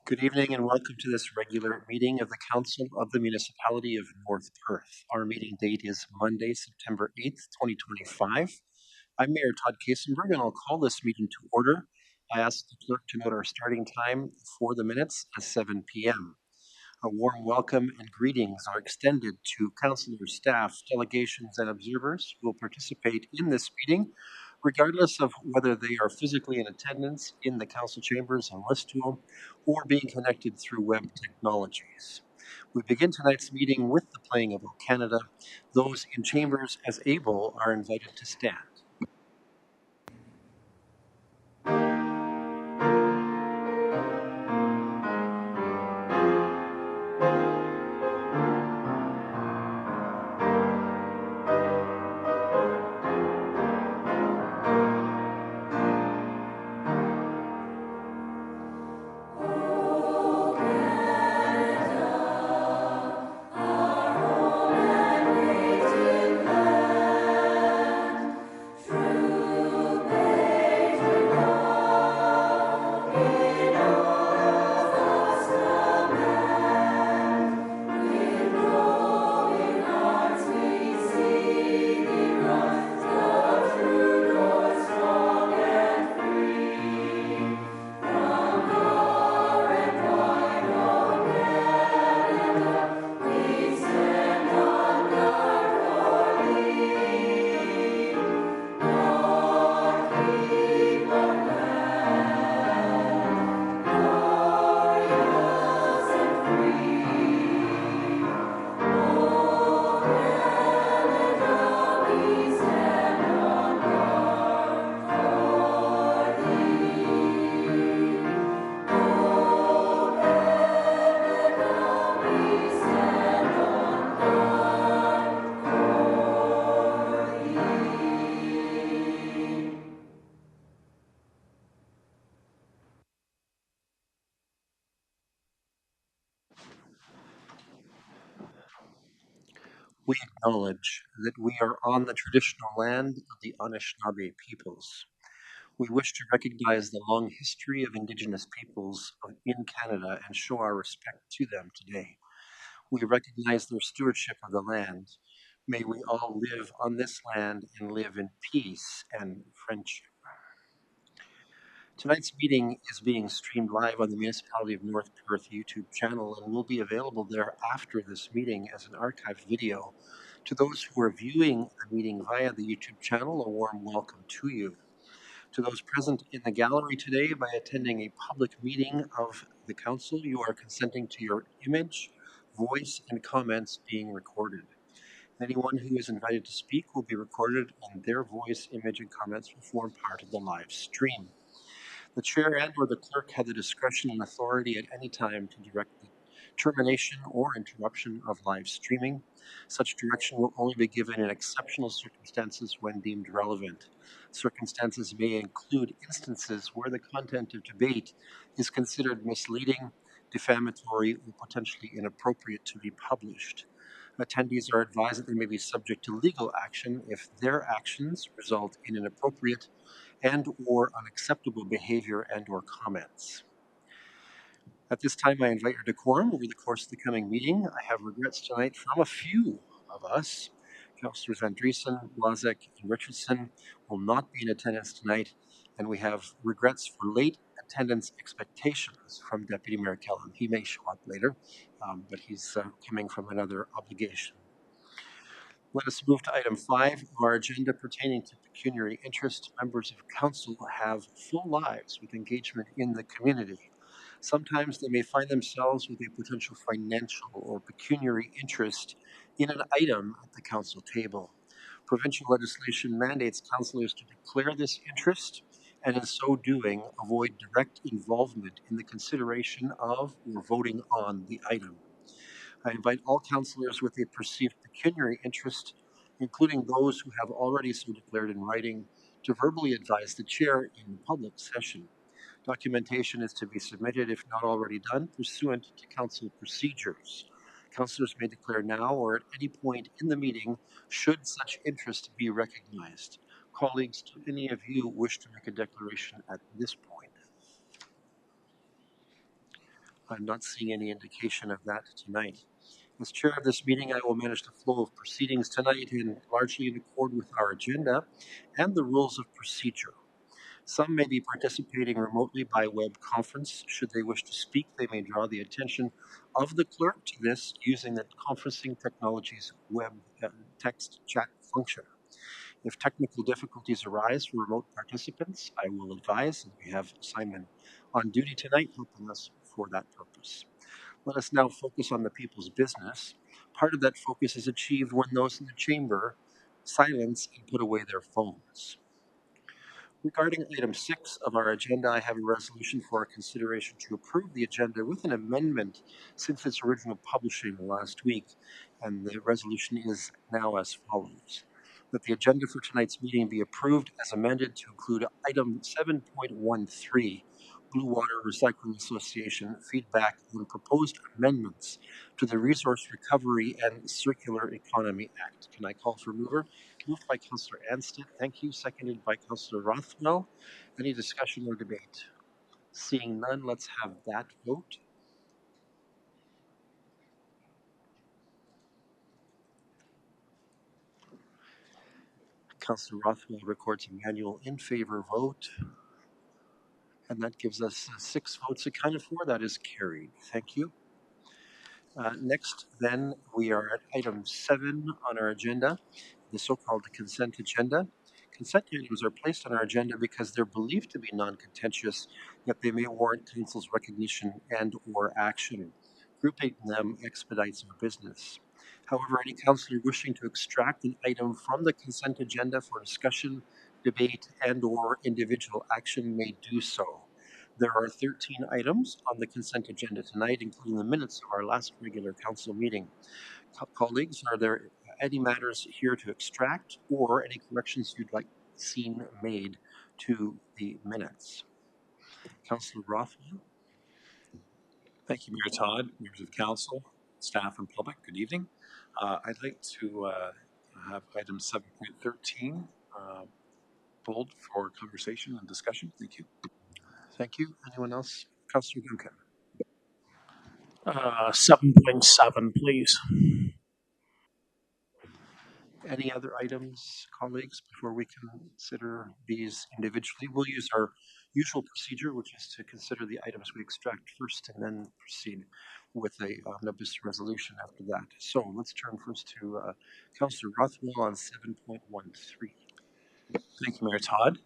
Good evening and welcome to this regular meeting of the Council of the Municipality of North Perth. Our meeting date is Monday, September 8th, 2025. I'm Mayor Todd Kasenberg and I'll call this meeting to order. I ask the clerk to note our starting time for the minutes as 7 p.m. A warm welcome and greetings are extended to councilors, staff, delegations, and observers who will participate in this meeting, regardless of whether they are physically in attendance in the council chambers on Westtool or being connected through web technologies. We begin tonight's meeting with the playing of O Canada. Those in chambers as able are invited to stand. We acknowledge that we are on the traditional land of the Anishinaabe peoples. We wish to recognize the long history of Indigenous peoples in Canada and show our respect to them today. We recognize their stewardship of the land. May we all live on this land and live in peace and friendship. Tonight's meeting is being streamed live on the Municipality of North Perth YouTube channel and will be available there after this meeting as an archived video. To those who are viewing the meeting via the YouTube channel, a warm welcome to you. To those present in the gallery today, by attending a public meeting of the council, you are consenting to your image, voice, and comments being recorded. Anyone who is invited to speak will be recorded, and their voice, image, and comments will form part of the live stream. The chair and/or the clerk have the discretion and authority at any time to direct the termination or interruption of live streaming. Such direction will only be given in exceptional circumstances when deemed relevant. Circumstances may include instances where the content of debate is considered misleading, defamatory, or potentially inappropriate to be published. Attendees are advised that they may be subject to legal action if their actions result in inappropriate and or unacceptable behavior and or comments. At this time, I invite your decorum over the course of the coming meeting. I have regrets tonight from a few of us. Councillors Andreessen, Blazek, and Richardson will not be in attendance tonight, and we have regrets for late attendance expectations from Deputy Mayor Kellam. He may show up later, but he's coming from another obligation. Let us move to item 5 of our agenda pertaining to pecuniary interest. Members of council have full lives with engagement in the community. Sometimes they may find themselves with a potential financial or pecuniary interest in an item at the council table. Provincial legislation mandates councillors to declare this interest and in so doing avoid direct involvement in the consideration of or voting on the item. I invite all councillors with a perceived pecuniary interest, including those who have already so declared in writing, to verbally advise the chair in public session. Documentation is to be submitted, if not already done, pursuant to council procedures. Councillors may declare now or at any point in the meeting should such interest be recognized. Colleagues, do any of you wish to make a declaration at this point? I'm not seeing any indication of that tonight. As chair of this meeting, I will manage the flow of proceedings tonight in largely in accord with our agenda and the rules of procedure. Some may be participating remotely by web conference. Should they wish to speak, they may draw the attention of the clerk to this using the conferencing technology's web text chat function. If technical difficulties arise for remote participants, I will advise, and we have Simon on duty tonight helping us for that purpose. Let us now focus on the people's business. Part of that focus is achieved when those in the chamber silence and put away their phones. Regarding item 6 of our agenda, I have a resolution for our consideration to approve the agenda with an amendment since its original publishing last week, and the resolution is now as follows. That the agenda for tonight's meeting be approved as amended to include item 7.13, Blue Water Recycling Association feedback on proposed amendments to the Resource Recovery and Circular Economy Act. Can I call for mover? Moved by Councillor Ansted, thank you. Seconded by Councillor Rothwell. Any discussion or debate? Seeing none, let's have that vote. Councillor Rothwell records a manual in favor vote, and that gives us 6 votes accounted for. That is carried. Thank you. Next, then, we are at item 7 on our agenda, the so-called consent agenda. Consent items are placed on our agenda because they're believed to be non-contentious, yet they may warrant council's recognition and or action. Grouping them expedites our business. However, any councillor wishing to extract an item from the consent agenda for discussion, debate, and or individual action may do so. There are 13 items on the consent agenda tonight, including the minutes of our last regular council meeting. Colleagues, are there any matters here to extract or any corrections you'd like seen made to the minutes? Councillor Rothwell. Thank you, Mayor Todd, members of council, staff, and public. Good evening. I'd like to have item 7.13 pulled for conversation and discussion. Thank you. Thank you. Anyone else? Councillor Duncan. 7.7, please. Any other items, colleagues, before we consider these individually? We'll use our usual procedure, which is to consider the items we extract first and then proceed with a omnibus resolution after that. So let's turn first to Councillor Rothwell on 7.13. Thank you, Mayor Todd.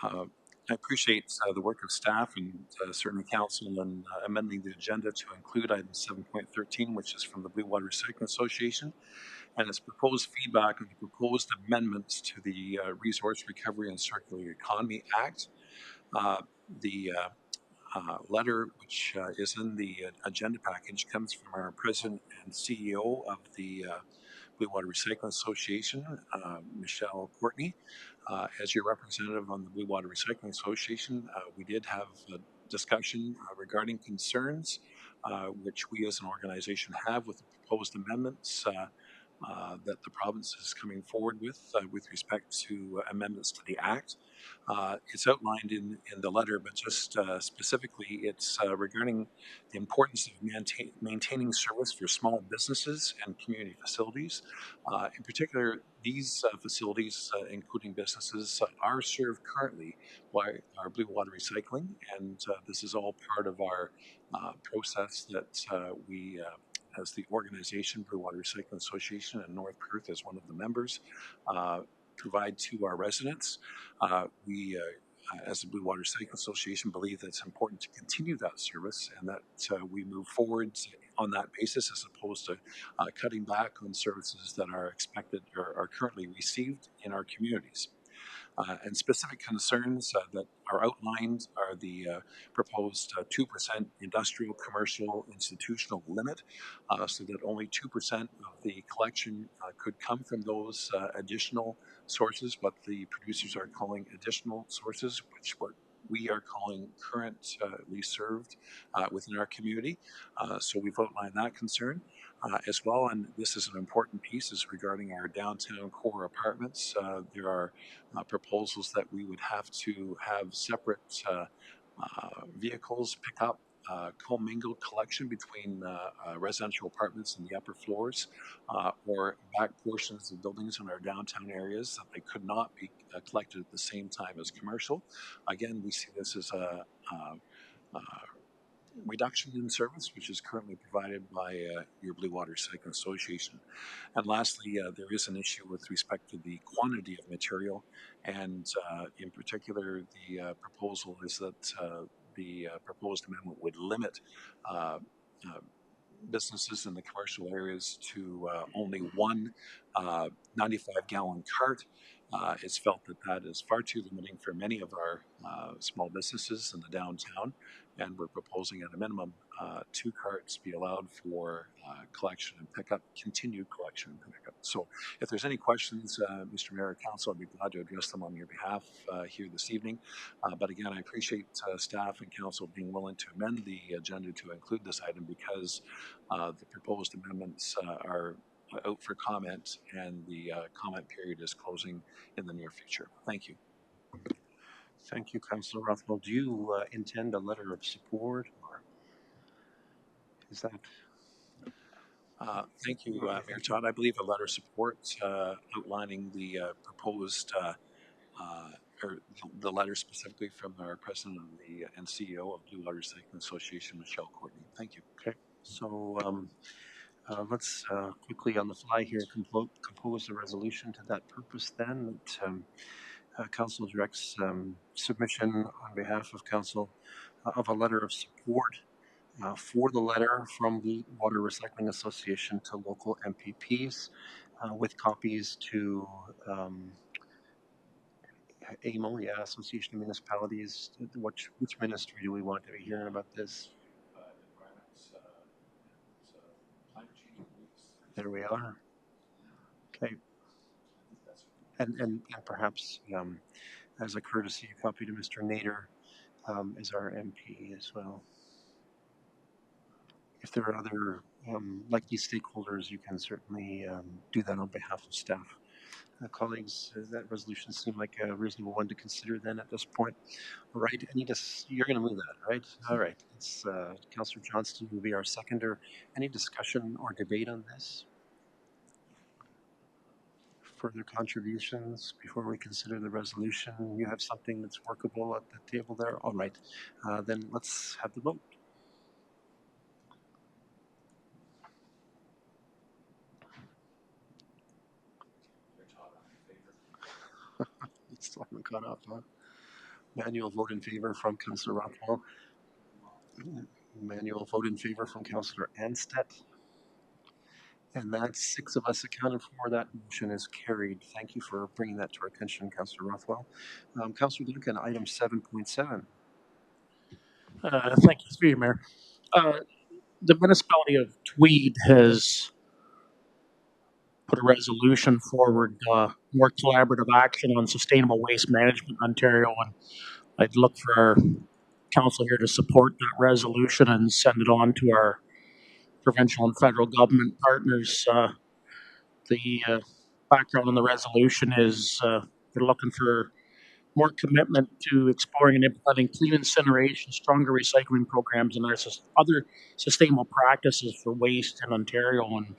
I appreciate the work of staff and certainly council in amending the agenda to include item 7.13, which is from the Blue Water Recycling Association, and its proposed feedback on the proposed amendments to the Resource Recovery and Circular Economy Act. The letter, which is in the agenda package, comes from our president and CEO of the Blue Water Recycling Association, Michelle Courtney. As your representative on the Blue Water Recycling Association, we did have a discussion regarding concerns which we as an organization have with the proposed amendments that the province is coming forward with respect to amendments to the Act. It's outlined in the letter, but just specifically, it's regarding the importance of maintaining service for small businesses and community facilities. In particular, these facilities, including businesses, are served currently by our Blue Water Recycling, and this is all part of our process that we as the organization, Blue Water Recycling Association in North Perth, as one of the members, provide to our residents. We, as the Blue Water Recycling Association, believe that it's important to continue that service and that we move forward on that basis as opposed to cutting back on services that are expected or are currently received in our communities. And specific concerns that are outlined are the proposed 2% industrial, commercial, institutional limit, so that only 2% of the collection could come from those additional sources, what the producers are calling additional sources, which what we are calling currently served within our community. So we've outlined that concern as well, and this is an important piece is regarding our downtown core apartments. There are proposals that we would have to have separate vehicles pick up commingled collection between residential apartments in the upper floors or back portions of buildings in our downtown areas that they could not be collected at the same time as commercial. Again, we see this as a reduction in service, which is currently provided by your Blue Water Recycling Association. And lastly, there is an issue with respect to the quantity of material, and in particular, the proposal is that the proposed amendment would limit uh, uh, businesses in the commercial areas to only one 95-gallon cart. It's felt that that is far too limiting for many of our small businesses in the downtown, and we're proposing at a minimum 2 carts be allowed for collection and pickup, continued collection and pickup. So if there's any questions, Mr. Mayor or Council, I'd be glad to address them on your behalf here this evening. But again, I appreciate staff and council being willing to amend the agenda to include this item because the proposed amendments are out for comment, and the comment period is closing in the near future. Thank you. Thank you, Councillor Rothwell. Do you intend a letter of support, or is that? Thank you, Mayor Todd. I believe a letter of support outlining the proposed, or the letter specifically from our president of the and CEO of Blue Water Recycling Association, Michelle Courtney. Thank you. Okay. So let's quickly on the fly here compose a resolution to that purpose then. That, Council directs submission on behalf of Council of a letter of support for the letter from the Water Recycling Association to local MPPs with copies to AMO, yeah, Association of Municipalities. Which ministry do we want to be hearing about this? There we are. Okay. And perhaps as a courtesy, a copy to Mr. Nader as our MP as well. If there are other likely stakeholders, you can certainly do that on behalf of staff. Colleagues, that resolution seemed like a reasonable one to consider then at this point. All right, you're going to move that, right? All right, it's Councillor Johnston will be our seconder. Any discussion or debate on this? Further contributions before we consider the resolution? You have something that's workable at the table there? All right, then let's have the vote. Still haven't caught up, huh? Manual vote in favor from Councillor Rothwell. Manual vote in favor from Councillor Anstedt. And that's 6 of us accounted for. That motion is carried. Thank you for bringing that to our attention, Councillor Rothwell. Councillor Duncan, item 7.7. Thank you, through you, Mayor. The municipality of Tweed has put a resolution forward, more collaborative action on sustainable waste management in Ontario, and I'd look for our council here to support that resolution and send it on to our provincial and federal government partners. The background on the resolution is they're looking for more commitment to exploring and implementing clean incineration, stronger recycling programs, and there's other sustainable practices for waste in Ontario. And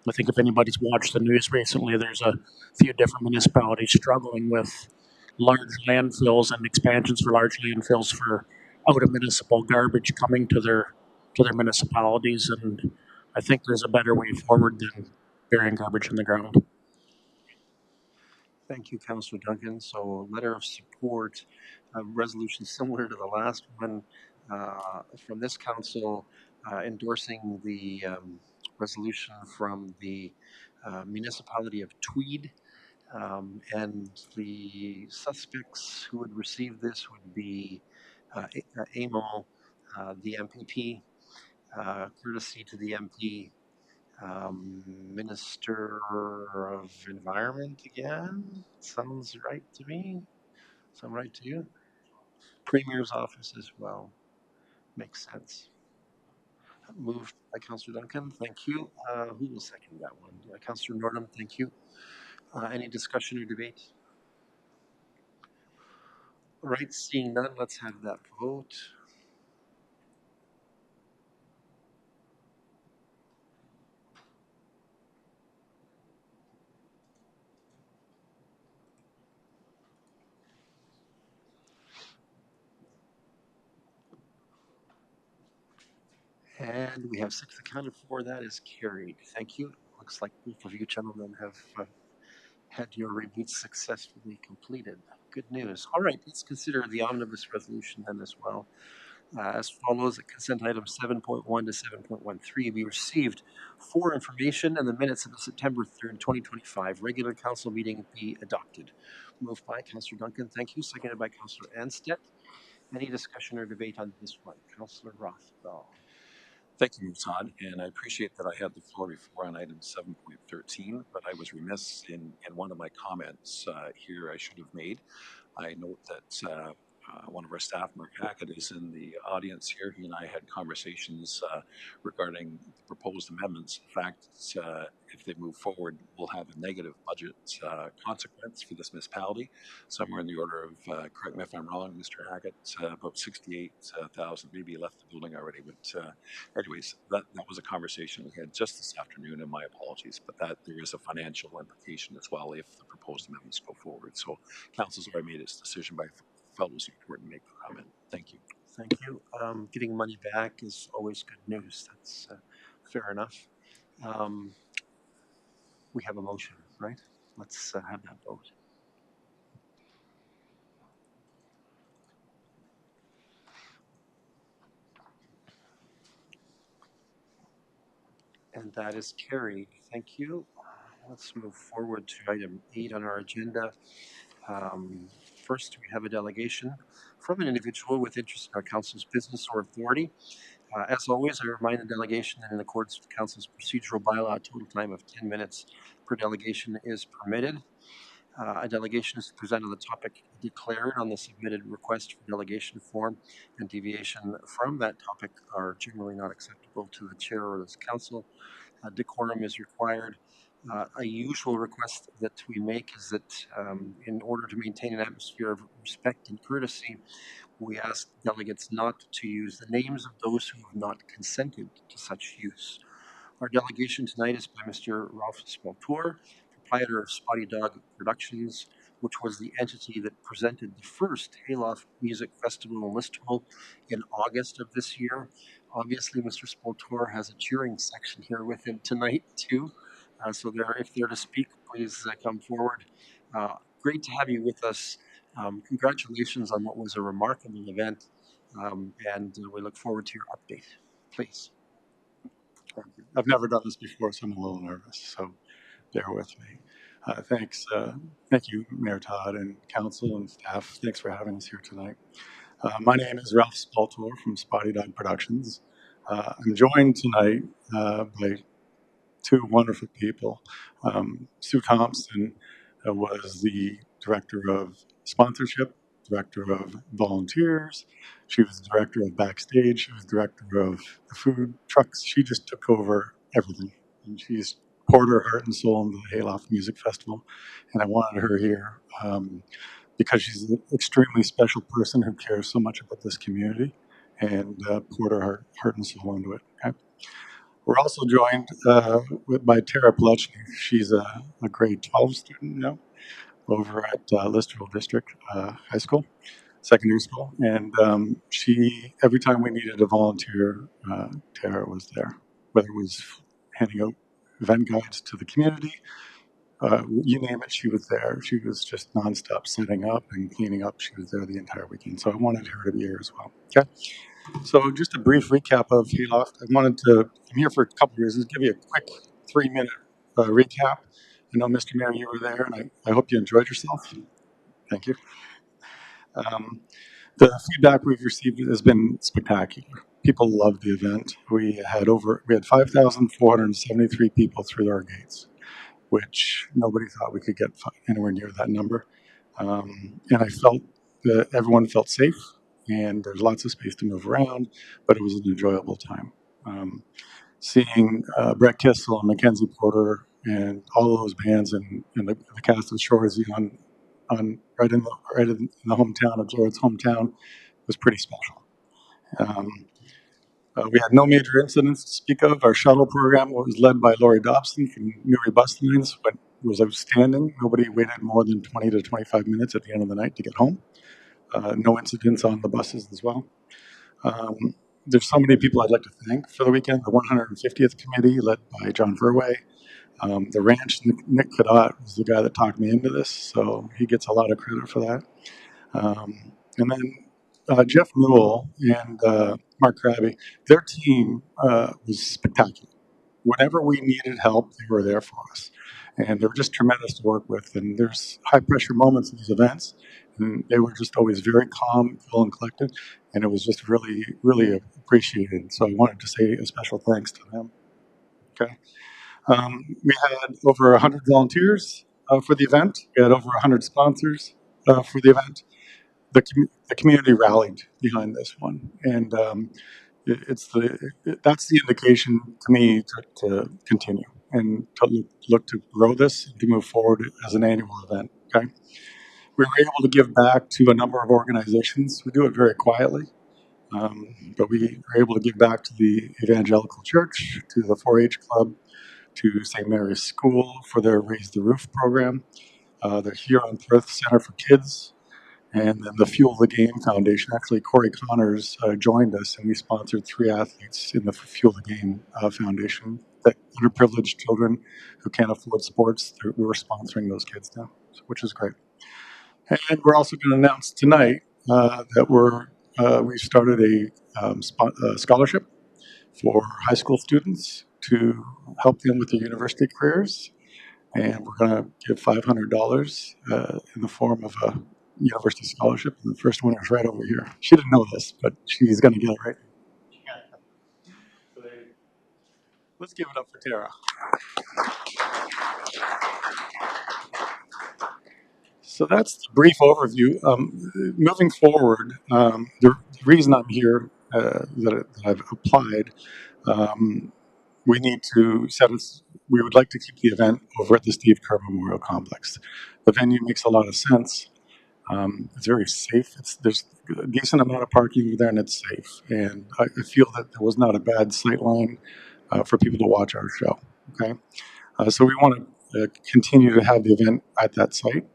I think if anybody's watched the news recently, there's a few different municipalities struggling with large landfills and expansions for large landfills for out of municipal garbage coming to their municipalities. And I think there's a better way forward than burying garbage in the ground. Thank you, Councillor Duncan. So, letter of support, a resolution similar to the last one from this council endorsing the resolution from the municipality of Tweed. And the suspects who would receive this would be AMO, the MPP, courtesy to the MP, Minister of Environment again. Sounds right to me. Sound right to you? Premier's office as well. Makes sense. Moved by Councillor Duncan. Thank you. Who will second that one? Councillor Nordham. Thank you. Any discussion or debate? All right. Seeing none, let's have that vote. And we have 6 accounted for. That is carried. Thank you. Looks like both of you gentlemen have had your reviews successfully completed. Good news. All right, let's consider the omnibus resolution then as well. As follows, at consent items 7.1 to 7.13, we received for information and the minutes of the September 3rd, 2025 regular council meeting be adopted. Moved by Councillor Duncan, thank you. Seconded by Councillor Anstett. Any discussion or debate on this one? Councillor Rothwell. Thank you, Todd, and I appreciate that I had the floor before on item 7.13, but I was remiss in one of my comments here I should have made. I note that one of our staff, Mark Hackett, is in the audience here. He and I had conversations regarding the proposed amendments. In fact, if they move forward, we'll have a negative budget consequence for this municipality, somewhere in the order of, correct me if I'm wrong, Mr. Hackett, about 68,000. Maybe he left the building already, but anyways, that was a conversation we had just this afternoon, and my apologies, but that there is a financial implication as well if the proposed amendments go forward. So council's already made its decision, but I felt it was important to make the comment. Thank you. Thank you. Getting money back is always good news. That's fair enough. We have a motion, right? Let's have that vote. And that is carried. Thank you. Let's move forward to item 8 on our agenda. First, we have a delegation from an individual with interest in our council's business or authority. As always, I remind the delegation that in accordance with the council's procedural bylaw, a total time of 10 minutes per delegation is permitted. A delegation is to present on the topic declared on the submitted request for delegation form, and deviation from that topic are generally not acceptable to the chair or the council. Decorum is required. A usual request that we make is that in order to maintain an atmosphere of respect and courtesy, we ask delegates not to use the names of those who have not consented to such use. Our delegation tonight is by Mr. Ralph Spaltour, proprietor of Spotty Dog Productions, which was the entity that presented the first Hayloft Music Festival and Listicle in August of this year. Obviously, Mr. Spaltour has a cheering section here with him tonight, too. So if they're to speak, please come forward. Great to have you with us. Congratulations on what was a remarkable event, and we look forward to your update. Please. Thank you. I've never done this before, so I'm a little nervous, so bear with me. Thanks. Thank you, Mayor Todd and council and staff. Thanks for having us here tonight. My name is Ralph Spaltour from Spotty Dog Productions. I'm joined tonight by two wonderful people. Sue Thompson was the director of sponsorship, director of volunteers. She was the director of backstage. She was director of the food trucks. She just took over everything. And she's poured her heart and soul into the Hayloft Music Festival. And I wanted her here because she's an extremely special person who cares so much about this community and poured her heart and soul into it. Okay? We're also joined by Tara Plechny. She's a grade 12 student now over at Listerville District High School, secondary school. And every time we needed a volunteer, Tara was there, whether it was handing out event guides to the community, you name it, she was there. She was just nonstop setting up and cleaning up. She was there the entire weekend. So I wanted her to be here as well. Okay. So just a brief recap of Hayloft. I'm here for a couple of reasons. Give you a quick 3-minute recap. I know, Mr. Mayor, you were there, and I hope you enjoyed yourself. Thank you. The feedback we've received has been spectacular. People loved the event. We had 5,473 people through our gates, which nobody thought we could get anywhere near that number. And I felt that everyone felt safe, and there's lots of space to move around, but it was an enjoyable time. Seeing Brett Kissel and Mackenzie Porter and all of those bands and the cast of Shorzy right in the hometown of Jared's hometown was pretty special. We had no major incidents to speak of. Our shuttle program was led by Laurie Dobson from Newry Bus Lines, but was outstanding. Nobody waited more than 20 to 25 minutes at the end of the night to get home. No incidents on the buses as well. there's so many people I'd like to thank for the weekend. The 150th committee, led by John Verway. The ranch, Nick Cadot was the guy that talked me into this, so he gets a lot of credit for that. And then Jeff Newell and Mark Krabby, their team was spectacular. Whenever we needed help, they were there for us. And they were just tremendous to work with. And there's high pressure moments in these events. And they were just always very calm, cool, and collected. And it was just really, really appreciated. So I wanted to say a special thanks to them. Okay. We had over 100 volunteers for the event. We had over 100 sponsors for the event. The community rallied behind this one. And that's the indication to me to continue and to look to grow this and to move forward as an annual event. Okay, we were able to give back to a number of organizations. We do it very quietly, but we were able to give back to the Evangelical Church, to the 4-H Club, to St. Mary's School for their Raise the Roof program, the Huron Perth Center for Kids, and then the Fuel the Game Foundation. Actually, Corey Connors joined us, and we sponsored 3 athletes in the Fuel the Game Foundation. That underprivileged children who can't afford sports, we were sponsoring those kids now, which is great. And we're also going to announce tonight that we started a scholarship for high school students to help them with their university careers, and we're going to give $500 in the form of a university scholarship. And the first winner is right over here. She didn't know this, but she's going to get it right. Let's give it up for Tara. So that's the brief overview. Moving forward, the reason I'm here, that I've applied, we need to set us. We would like to keep the event over at the Steve Kerr Memorial Complex. The venue makes a lot of sense. It's very safe. There's a decent amount of parking over there, and it's safe. And I feel that there was not a bad sight line for people to watch our show. Okay, so we want to continue to have the event at that site,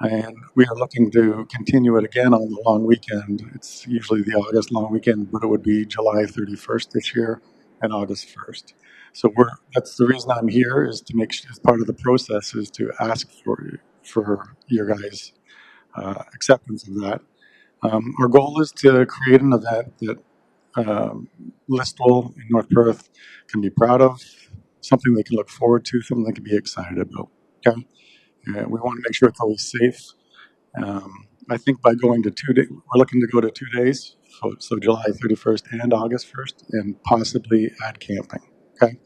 and we are looking to continue it again on the long weekend. It's usually the August long weekend, but it would be July 31st this year and August 1st. So that's the reason I'm here, is to make sure, as part of the process, is to ask for your guys' acceptance of that. Our goal is to create an event that Listowel in North Perth can be proud of, something they can look forward to, something they can be excited about. Okay, we want to make sure it's always safe. I think by going to 2 days, we're looking to go to 2 days, so July 31st and August 1st, and possibly add camping. Okay,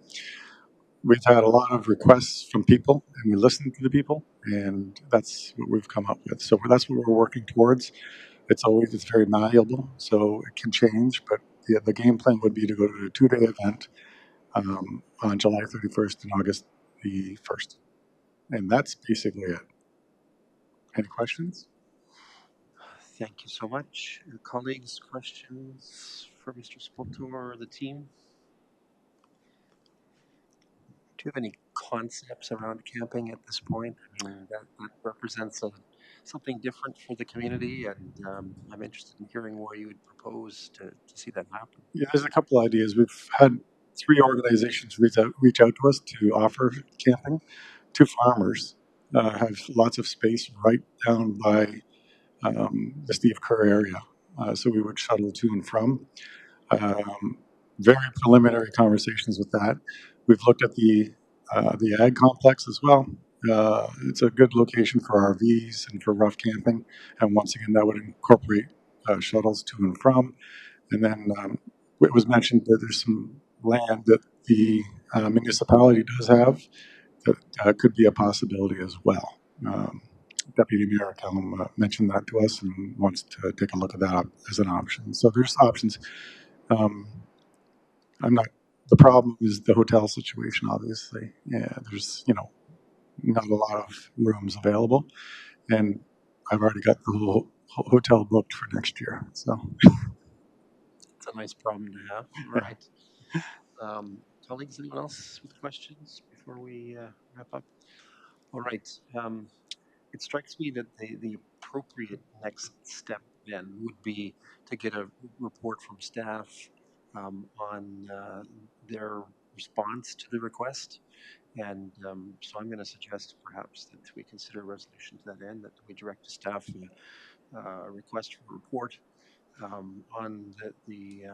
we've had a lot of requests from people, and we listen to the people, and that's what we've come up with. So that's what we're working towards. It's very malleable, so it can change. But the game plan would be to go to a 2-day event on July 31st and August the 1st, and that's basically it. Any questions? Thank you so much. Colleagues, questions for Mr. Spoltor or the team? Do you have any concepts around camping at this point? I mean, that represents something different for the community, and I'm interested in hearing where you would propose to see that happen. Yeah, there's a couple ideas. We've had 3 organizations reach out to us to offer camping. 2 farmers have lots of space right down by the Steve Kerr area, so we would shuttle to and from. Um, Very preliminary conversations with that. We've looked at the ag complex as well. It's a good location for RVs and for rough camping, and once again, that would incorporate shuttles to and from. And then it was mentioned that there's some land that the municipality does have that could be a possibility as well. Deputy Mayor Callum mentioned that to us and wants to take a look at that as an option. So there's options. Um, I'm not. The problem is the hotel situation. Obviously, yeah. There's not a lot of rooms available, and I've already got the whole hotel booked for next year. So It's a nice problem to have. All right. Colleagues, anyone else with questions before we wrap up? All right. It strikes me that the appropriate next step then would be to get a report from staff on their response to the request. And so I'm going to suggest perhaps that we consider a resolution to that end, that we direct to staff a request for a report on the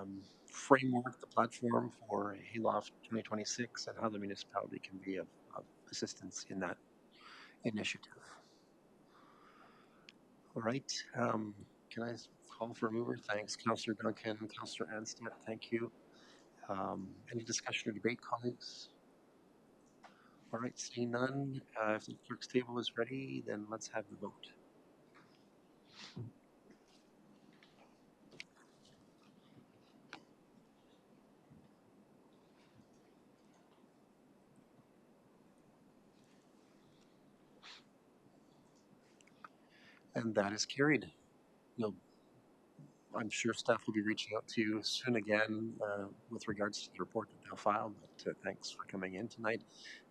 framework, the platform for Hayloft 2026, and how the municipality can be of assistance in that initiative. All right. Can I call for a mover? Thanks, Councillor Duncan, Councillor Anstett. Thank you. Any discussion or debate, colleagues? All right, seeing none, if the clerk's table is ready, then let's have the vote. And that is carried. You'll, I'm sure staff will be reaching out to you soon again with regards to the report that they'll file, but thanks for coming in tonight.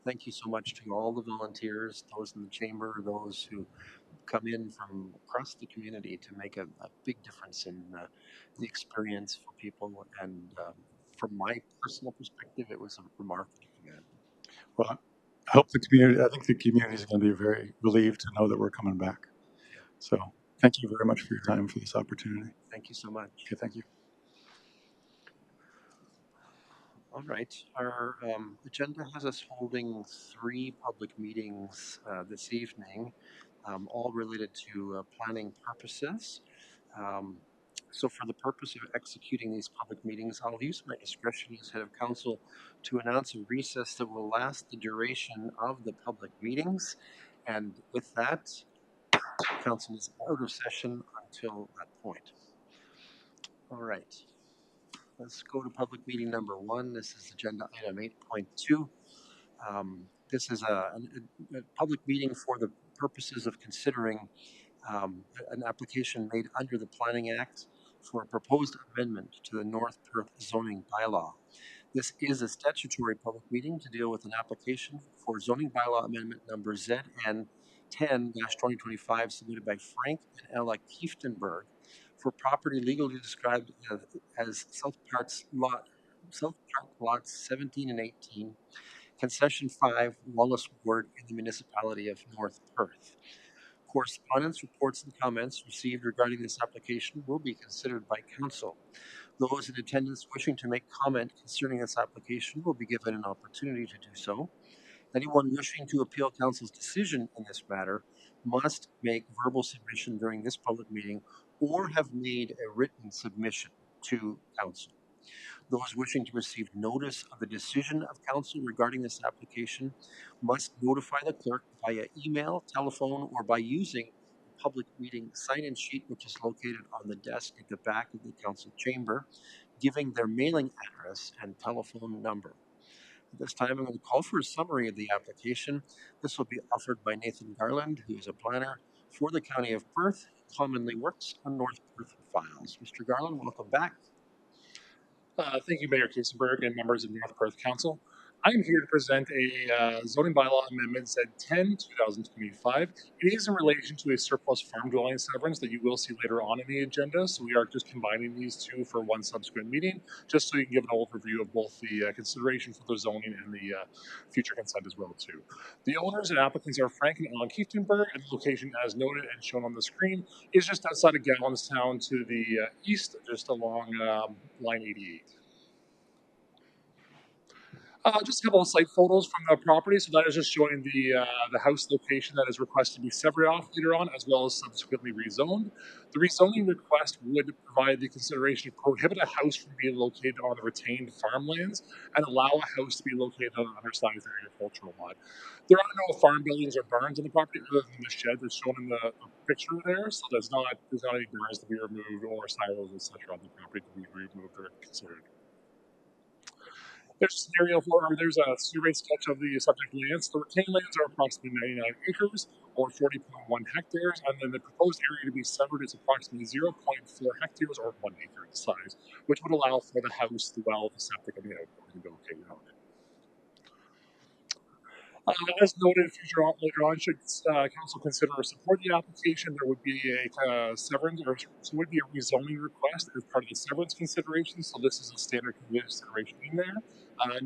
Thank you so much to all the volunteers, those in the chamber, those who come in from across the community to make a big difference in the experience for people. And from my personal perspective, it was a remarkable event. Well, I hope the community, I think the community is going to be very relieved to know that we're coming back. Yeah. So thank you very much for your time, for this opportunity. Thank you so much. Okay, thank you. All right. Our agenda has us holding 3 public meetings this evening, all related to planning purposes. So for the purpose of executing these public meetings, I'll use my discretion as head of council to announce a recess that will last the duration of the public meetings. And with that, council is out of session until that point. All right. Let's go to public meeting number 1. This is agenda item 8.2. This is a public meeting for the purposes of considering an application made under the Planning Act for a proposed amendment to the North Perth zoning bylaw. This is a statutory public meeting to deal with an application for zoning bylaw amendment number ZN 10-2025 submitted by Frank and Ella Kieftenberg for property legally described as South Park lots 17 and 18, concession 5, Wallace Ward in the municipality of North Perth. Correspondence, reports, and comments received regarding this application will be considered by council. Those in attendance wishing to make comment concerning this application will be given an opportunity to do so. Anyone wishing to appeal council's decision in this matter must make verbal submission during this public meeting or have made a written submission to council. Those wishing to receive notice of the decision of council regarding this application must notify the clerk via email, telephone, or by using the public meeting sign-in sheet, which is located on the desk at the back of the council chamber, giving their mailing address and telephone number. At this time, I'm going to call for a summary of the application. This will be offered by Nathan Garland, who is a planner for the County of Perth, commonly works on North Perth files. Mr. Garland, welcome back. Thank you, Mayor Kiesenberg and members of North Perth Council. I am here to present a zoning bylaw amendment Z10 2025. It is in relation to a surplus farm dwelling severance that you will see later on in the agenda. So we are just combining these two for one subsequent meeting, just so you can give an overview of both the consideration for the zoning and the future consent as well too. The owners and applicants are Frank and Ellen Kieftenberg, and the location as noted and shown on the screen is just outside of Gallenstown to the east, just along line 88. Just a couple of site photos from the property. So that is just showing the house location that is requested to be separated off later on, as well as subsequently rezoned. The rezoning request would provide the consideration to prohibit a house from being located on the retained farmlands and allow a house to be located on an undersized agricultural lot. There are no farm buildings or barns on the property other than the shed that's shown in the picture there. So there's not any barns to be removed or silos, etc. on the property to be removed or considered. There's a scenario there's a survey sketch of the subject lands. The retained lands are approximately 99 acres or 40.1 hectares, and then the proposed area to be severed is approximately 0.4 hectares or 1 acre in size, which would allow for the house, the well, the septic, and the outdoor to be located on it. As noted, future later on, should council consider or support the application, there would be a severance, or so would be a rezoning request as part of the severance consideration. So this is a standard consideration in there.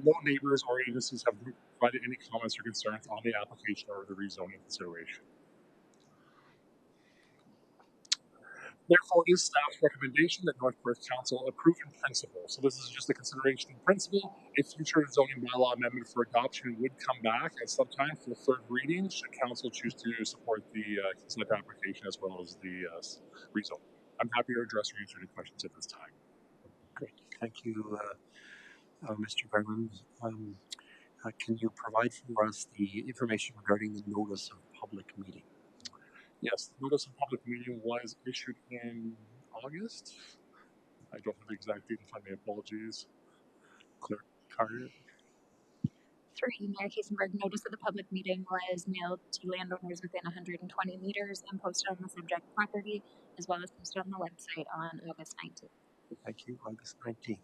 No neighbors or agencies have provided any comments or concerns on the application or the rezoning consideration. Therefore, it is staff's recommendation that North Perth Council approve in principle. So this is just a consideration in principle. A future zoning bylaw amendment for adoption would come back at some time for the third reading should council choose to support the consent application as well as the rezoning. I'm happy to address or answer any questions at this time. Great. Thank you, Mr. Garland. Can you provide for us the information regarding the notice of public meeting? Yes, the notice of public meeting was issued in August. I don't have the exact date in front of me. Apologies. Clerk Carter. Through Mayor Kasenberg, notice of the public meeting was mailed to landowners within 120 meters and posted on the subject property, as well as posted on the website on August 19th. Thank you, August 19th.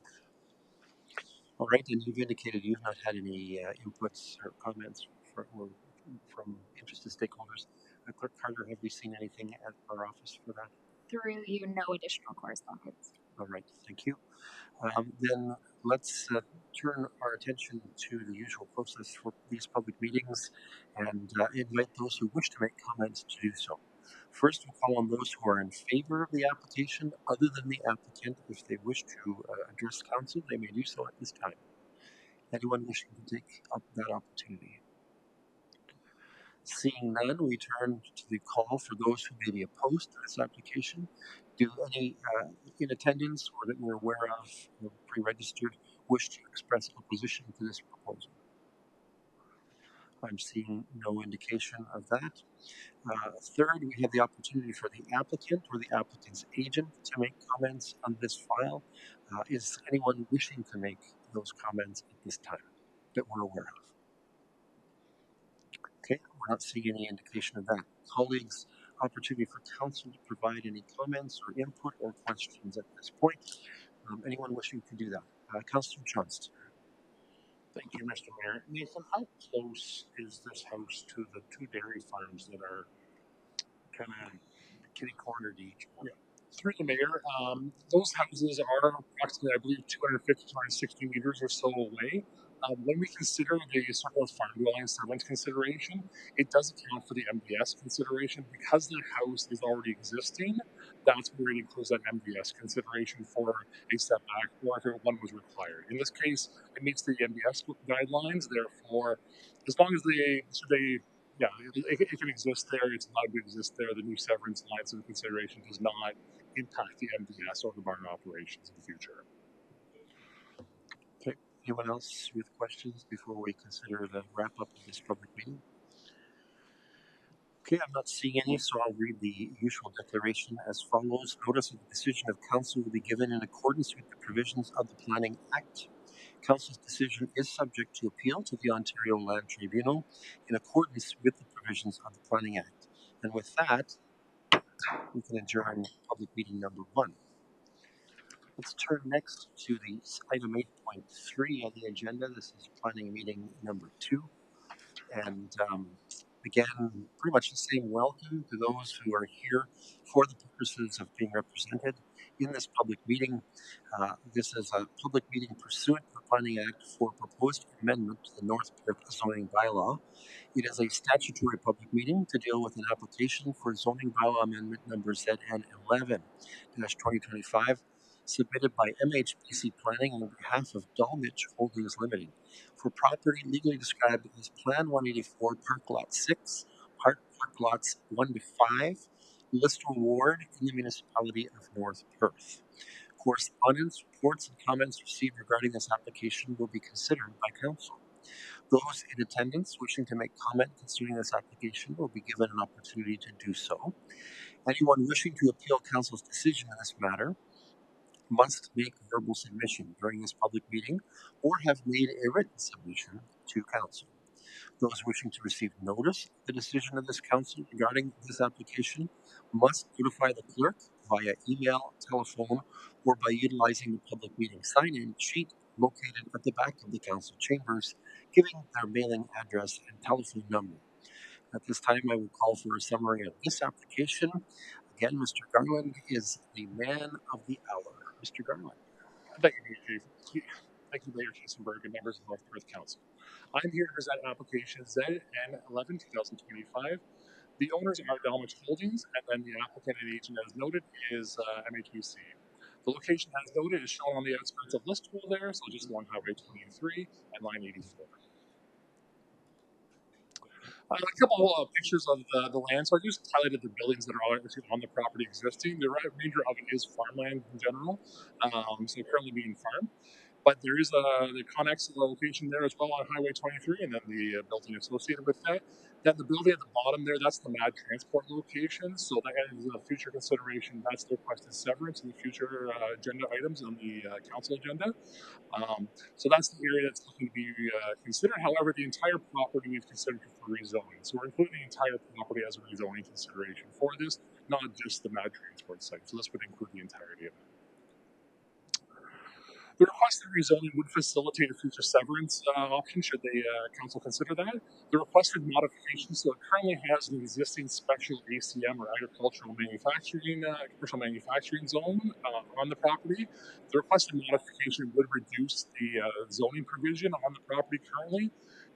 All right, and you've indicated you've not had any inputs or comments from interested stakeholders. Clerk Carter, have we seen anything at our office for that? Through you, no additional correspondence. All right, thank you. Then let's turn our attention to the usual process for these public meetings and invite those who wish to make comments to do so. First, we'll call on those who are in favor of the application, other than the applicant. If they wish to address council, they may do so at this time. Anyone wishing to take up that opportunity? Seeing none, we turn to the call for those who may be opposed to this application. Do any in attendance or that we're aware of, pre-registered, wish to express opposition to this proposal? I'm seeing no indication of that. Third, we have the opportunity for the applicant or the applicant's agent to make comments on this file. Is anyone wishing to make those comments at this time that we're aware of? Okay, we're not seeing any indication of that. Colleagues, opportunity for council to provide any comments or input or questions at this point. Anyone wishing to do that? Councillor Johnston. Thank you, Mr. Mayor. Nathan, how close is this house to the two dairy farms that are kind of kitty corner to each one? Yeah. Through the mayor, those houses are approximately, I believe, 250 to 260 meters or so away. When we consider the surplus farm dwelling severance consideration, it does account for the MDS consideration because the house is already existing. That's where it includes that MDS consideration for a setback, or if one was required. In this case, it meets the MDS guidelines. Therefore, as long as yeah, it can exist there. It's allowed to exist there. The new severance lines of consideration does not impact the MDS or the barn operations in the future. Okay, anyone else with questions before we consider the wrap up of this public meeting? Okay, I'm not seeing any, so I'll read the usual declaration as follows. Notice of the decision of council will be given in accordance with the provisions of the Planning Act. Council's decision is subject to appeal to the Ontario Land Tribunal in accordance with the provisions of the Planning Act. And with that, we can adjourn public meeting number 1. Let's turn next to the item 8.3 on the agenda. This is planning meeting number 2. And again, pretty much the same welcome to those who are here for the purposes of being represented in this public meeting. This is a public meeting pursuant to the Planning Act for proposed amendment to the North Perth zoning bylaw. It is a statutory public meeting to deal with an application for zoning bylaw amendment number ZN 11-2025 submitted by MHBC Planning on behalf of Dolmitch Holdings Limited for property legally described as Plan 184 Park Lot 6, Park Lots 1 to 5, Lister Ward in the municipality of North Perth. Correspondence, reports, and comments received regarding this application will be considered by Council. Those in attendance wishing to make comment concerning this application will be given an opportunity to do so. Anyone wishing to appeal Council's decision in this matter must make verbal submission during this public meeting or have made a written submission to Council. Those wishing to receive notice of the decision of this Council regarding this application must notify the clerk via email, telephone, or by utilizing the public meeting sign-in sheet located at the back of the council chambers, giving their mailing address and telephone number. At this time, I will call for a summary of this application. Again, Mr. Garland is the man of the hour. Mr. Garland. Thank you, Thank you, Mayor Kiesenberg and members of North Perth Council. I'm here to present application ZN11 2025. The owners are Dalmich Holdings, and then the applicant and agent, as noted, is MHBC. The location, as noted, is shown on the outskirts of Listowel there, so just along Highway 23 and Line 84. A couple of pictures of the land. So I just highlighted the buildings that are actually on the property existing. The remainder of it is farmland in general, so currently being farmed. But there is the Connex location there as well on Highway 23, and then the building associated with that. Then the building at the bottom there, that's the MAD transport location. So that is a future consideration. That's the requested severance in the future agenda items on the council agenda. So that's the area that's looking to be considered. However, the entire property we've considered for rezoning. So we're including the entire property as a rezoning consideration for this, not just the MAD transport site. So this would include the entirety of it. The requested rezoning would facilitate a future severance option should the council consider that. The requested modification, so it currently has an existing special ACM or agricultural manufacturing, commercial manufacturing zone on the property. The requested modification would reduce the zoning provision on the property currently.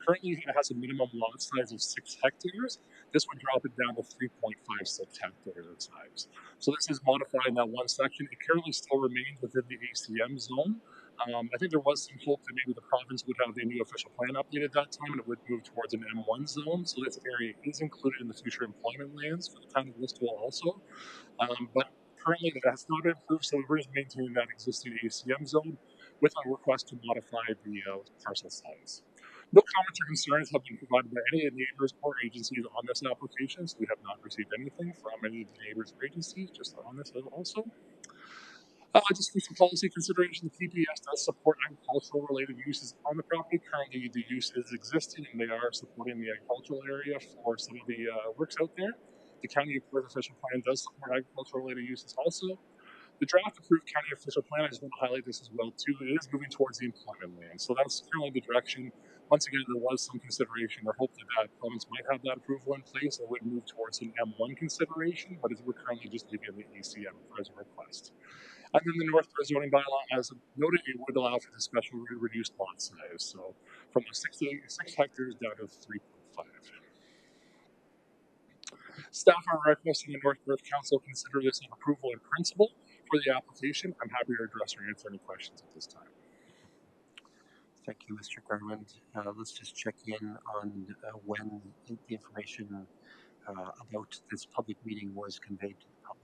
Currently, it has a minimum lot size of 6 hectares. This would drop it down to 3.56 hectares in size. So this is modifying that one section. It currently still remains within the ACM zone. I think there was some hope that maybe the province would have the new official plan updated at that time and it would move towards an M1 zone. So this area is included in the future employment lands for the town of Listowel also. But currently that has not been approved, so we're just maintaining that existing ACM zone with a request to modify the parcel size. No comments or concerns have been provided by any of the neighbors or agencies on this application, so we have not received anything from any of the neighbors or agencies, just on this also. Just for some policy consideration, the TPS does support agricultural related uses on the property. Currently, the use is existing and they are supporting the agricultural area for some of the works out there. The county approved official plan does support agricultural related uses also. The draft approved county official plan, I just want to highlight this as well too, it is moving towards the employment land. So that's currently the direction. Once again, there was some consideration or hope that province might have that approval in place and would move towards an M1 consideration, but we're currently just leaving the ACM as a request. And then the North Perth zoning bylaw, as noted, it would allow for the special reduced lot size. So from the 6 hectares down to 3.5. Staff are requesting the North Perth Council consider this an approval in principle for the application. I'm happy to address or answer any questions at this time. Thank you, Mr. Garland. Let's just check in on when the information about this public meeting was conveyed to the public.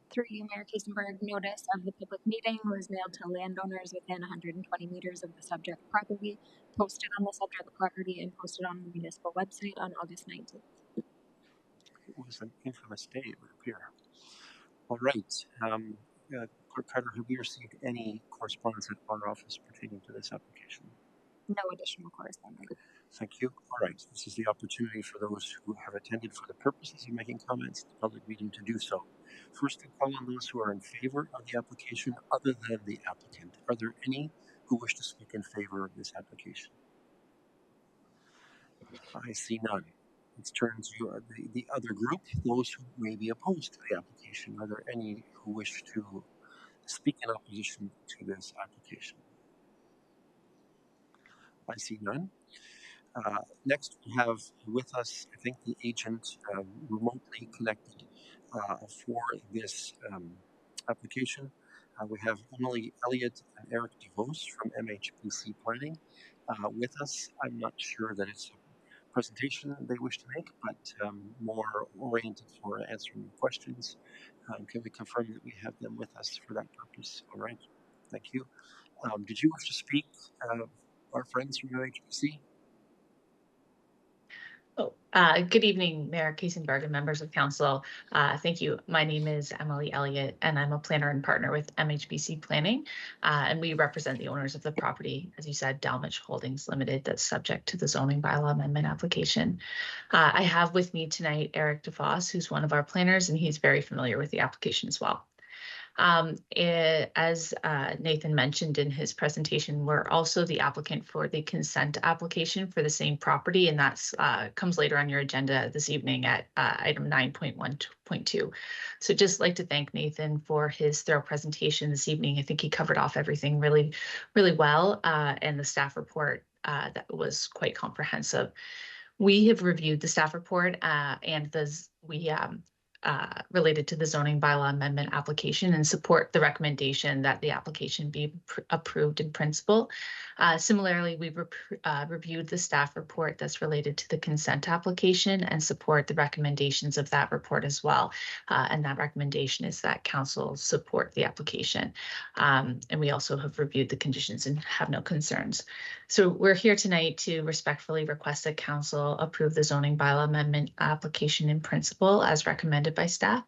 Through you, Mayor Kiesenberg, notice of the public meeting was mailed to landowners within 120 meters of the subject property, posted on the subject property, and posted on the municipal website on August 19th. It was an infamous day, it would appear. All right. Clerk Carter, have we received any correspondence at our office pertaining to this application? No additional correspondence. Thank you. All right. This is the opportunity for those who have attended for the purposes of making comments at the public meeting to do so. First, to call on those who are in favor of the application other than the applicant. Are there any who wish to speak in favor of this application? I see none. Let's turn to the other group, those who may be opposed to the application. Are there any who wish to speak in opposition to this application? I see none. Next, we have with us, I think, the agent remotely connected for this application. We have Emily Elliott and Eric DeVos from MHBC Planning with us. I'm not sure that it's a presentation they wish to make, but more oriented for answering questions. Can we confirm that we have them with us for that purpose? All right. Thank you. Did you wish to speak, our friends from MHBC? Good evening, Mayor Kiesenberg and members of council. Thank you. My name is Emily Elliott, and I'm a planner and partner with MHBC Planning, and we represent the owners of the property, as you said, Dalmich Holdings Limited, that's subject to the zoning bylaw amendment application. I have with me tonight Eric DeVos, who's one of our planners, and he's very familiar with the application as well. As Nathan mentioned in his presentation, we're also the applicant for the consent application for the same property, and that's comes later on your agenda this evening at item 9.1.2. So just like to thank Nathan for his thorough presentation this evening. I think he covered off everything really, really well, and the staff report that was quite comprehensive. We have reviewed the staff report and related to the zoning bylaw amendment application and support the recommendation that the application be approved in principle. Similarly, we've reviewed the staff report that's related to the consent application and support the recommendations of that report as well. And that recommendation is that council support the application. And we also have reviewed the conditions and have no concerns. So we're here tonight to respectfully request that council approve the zoning bylaw amendment application in principle as recommended by staff,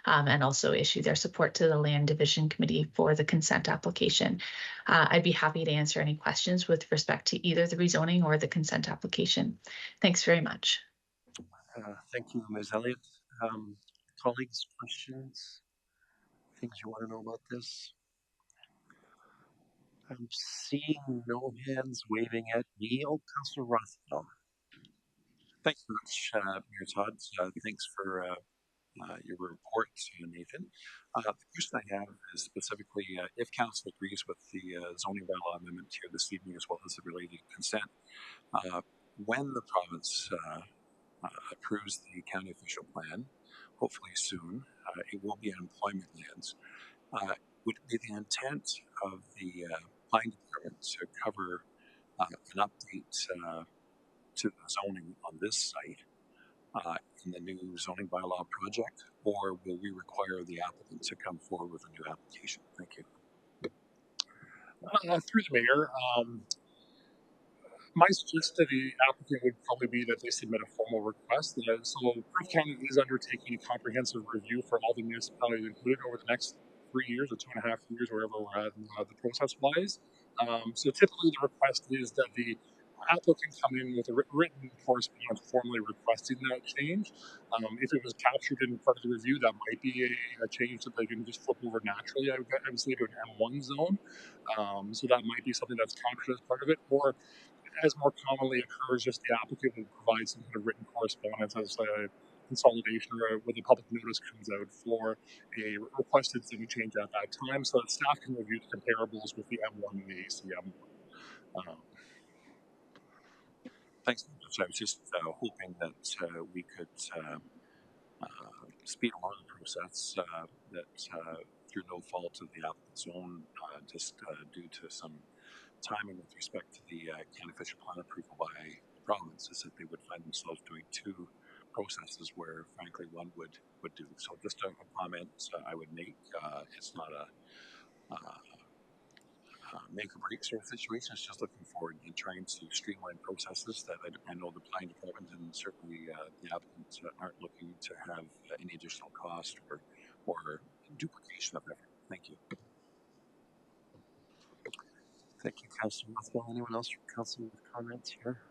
and also issue their support to the Land Division Committee for the consent application. I'd be happy to answer any questions with respect to either the rezoning or the consent application. Thanks very much. Thank you, Ms. Elliott. Colleagues, questions, things you want to know about this? I'm seeing no hands waving at me. Oh, Councillor Rothwell. Thanks very much, Mayor Todd. Thanks for your report, Nathan. The question I have is specifically if council agrees with the zoning bylaw amendment here this evening as well as the related consent, when the province approves the county official plan, hopefully soon, it will be an employment lands. Would it be the intent of the planning department to cover an update to the zoning on this site in the new zoning bylaw project, or will we require the applicant to come forward with a new application? Thank you. Through the mayor, my suggestion to the applicant would probably be that they submit a formal request. So Perth County is undertaking a comprehensive review for all the municipalities included over the next 3 years or 2.5 years, wherever we're at the process wise. So typically the request is that the applicant come in with a written correspondence formally requesting that change. If it was captured in part of the review, that might be a change that they can just flip over naturally. I would say to an M1 zone. So that might be something that's captured as part of it, or as more commonly occurs, just the applicant will provide some kind of written correspondence as a consolidation or when the public notice comes out for a requested zone change at that time, so that staff can review the comparables with the M1 and the ACM. Thanks. So I was just hoping that we could speed along the process that through no fault of the applicant's own, just due to some timing with respect to the county official plan approval by the province, is that they would find themselves doing two processes where frankly one would do. So just a comment I would make, it's not a make or break sort of situation. It's just looking forward and trying to streamline processes that I know the planning department and certainly the applicants aren't looking to have any additional cost or duplication of effort. Thank you. Thank you, Councillor Rothwell. Anyone else from council with comments here?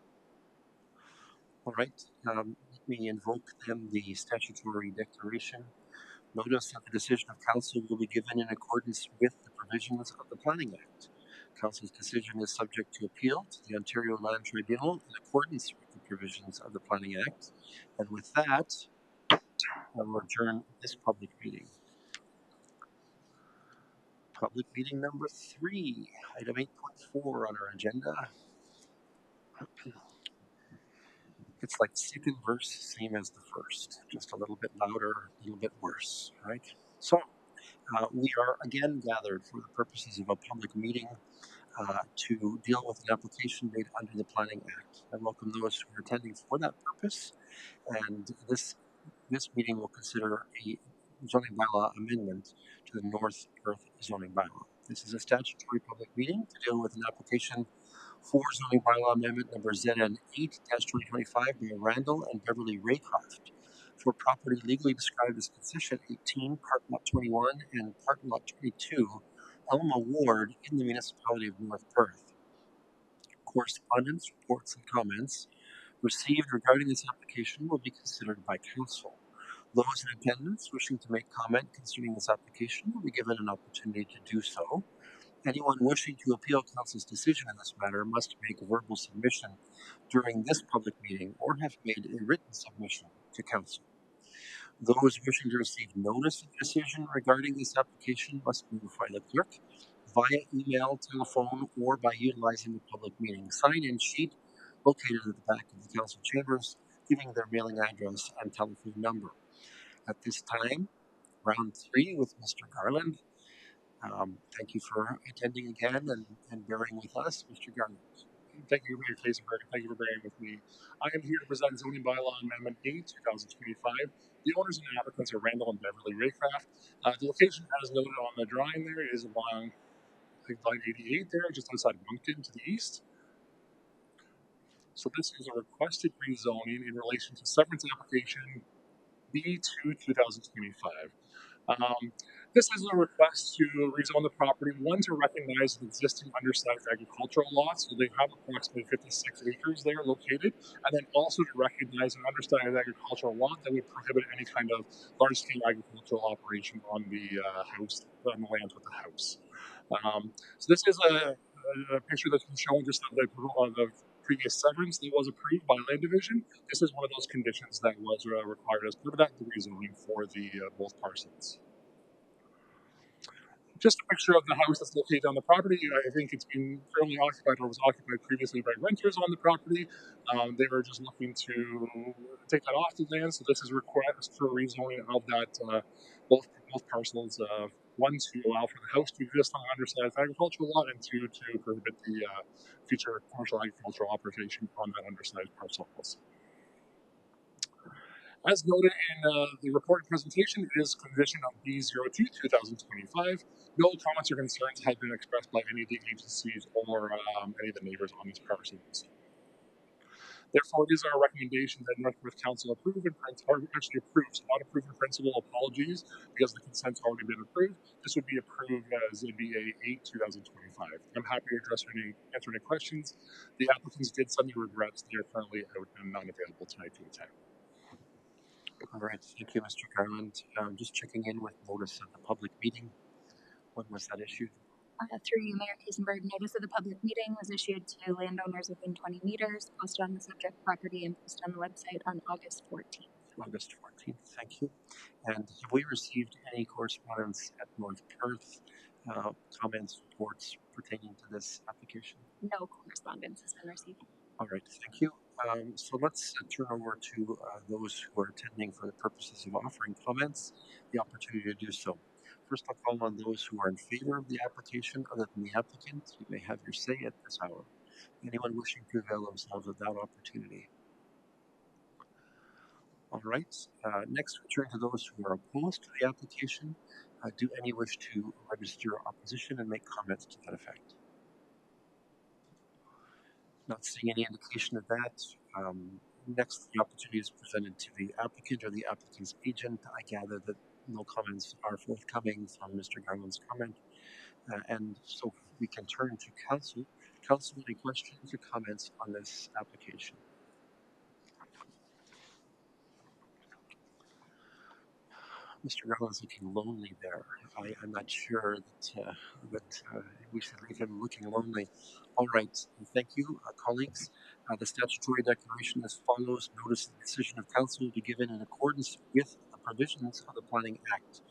All right, let me invoke then the statutory declaration. Notice that the decision of council will be given in accordance with the provisions of the Planning Act. Council's decision is subject to appeal to the Ontario Land Tribunal in accordance with the provisions of the Planning Act. And with that, I will adjourn this public meeting. Public meeting number 3, item 8.4 on our agenda. It's like second verse, same as the first, just a little bit louder, a little bit worse, right? So we are again gathered for the purposes of a public meeting to deal with an application made under the Planning Act. I welcome those who are attending for that purpose, and this meeting will consider a zoning bylaw amendment to the North Perth zoning bylaw. This is a statutory public meeting to deal with an application for zoning bylaw amendment number ZN 8-2025 by Randall and Beverly Raycroft for property legally described as Concession 18, Park Lot 21 and Park Lot 22, Elma Ward in the municipality of North Perth. Correspondence, reports, and comments received regarding this application will be considered by council. Those in attendance wishing to make comment concerning this application will be given an opportunity to do so. Anyone wishing to appeal council's decision in this matter must make a verbal submission during this public meeting or have made a written submission to council. Those wishing to receive notice of decision regarding this application must notify the clerk via email, telephone, or by utilizing the public meeting sign-in sheet located at the back of the council chambers, giving their mailing address and telephone number. At this time, round 3 with Mr. Garland. Thank you for attending again and bearing with us, Mr. Garland. Thank you, Mayor Kaisenberg, and thank you for bearing with me. I am here to present zoning bylaw amendment 8, 2025. The owners and applicants are Randall and Beverly Raycraft. The location, as noted on the drawing there, is along, I think, line 88 there, just outside Moncton to the east. So this is a requested rezoning in relation to severance application B2 2025. This is a request to rezone the property, one, to recognize an existing undersized agricultural lot, so they have approximately 56 acres there located, and then also to recognize an undersized agricultural lot that would prohibit any kind of large-scale agricultural operation on the house, on the land with the house. So this is a picture that's been shown just of the previous severance that was approved by land division. This is one of those conditions that was required as part of that, the rezoning for the both parcels. Just a picture of the house that's located on the property. I think it's been fairly occupied or was occupied previously by renters on the property. They were just looking to take that off the land, so this is a request for rezoning of that both parcels. One, to allow for the house to exist on an undersized agricultural lot, and two, to prohibit the future commercial agricultural operation on that undersized parcel. As noted in the report presentation, it is condition of B02 2025. No comments or concerns have been expressed by any of the agencies or any of the neighbors on these parcels. Therefore, it is our recommendation that Northwest Council approve and actually approves, not approve in principle, apologies, because the consent's already been approved. This would be approved as ABA 8 2025. I'm happy to answer any questions. The applicants did send me regrets. They are currently out and not available tonight to attend. All right, thank you, Mr. Garland. Just checking in with notice of the public meeting. When was that issued? Through you, Mayor Kaisenberg, notice of the public meeting was issued to landowners within 20 meters, posted on the subject property, and posted on the website on August 14th. August 14th, thank you. And have we received any correspondence at North Perth, comments, reports pertaining to this application? No correspondence has been received. All right, thank you. So let's turn over to those who are attending for the purposes of offering comments, the opportunity to do so. First, I'll call on those who are in favor of the application other than the applicant. You may have your say at this hour. Anyone wishing to avail themselves of that opportunity? All right. Next, we turn to those who are opposed to the application. Do any wish to register opposition and make comments to that effect? Not seeing any indication of that. Next, the opportunity is presented to the applicant or the applicant's agent. I gather that no comments are forthcoming from Mr. Garland's comment. And so we can turn to council. Council, any questions or comments on this application? Mr. Garland's looking lonely there. I'm not sure that we should leave him looking lonely. All right, thank you, colleagues. The statutory declaration as follows: notice of the decision of council will be given in accordance with the provisions of the Planning Act.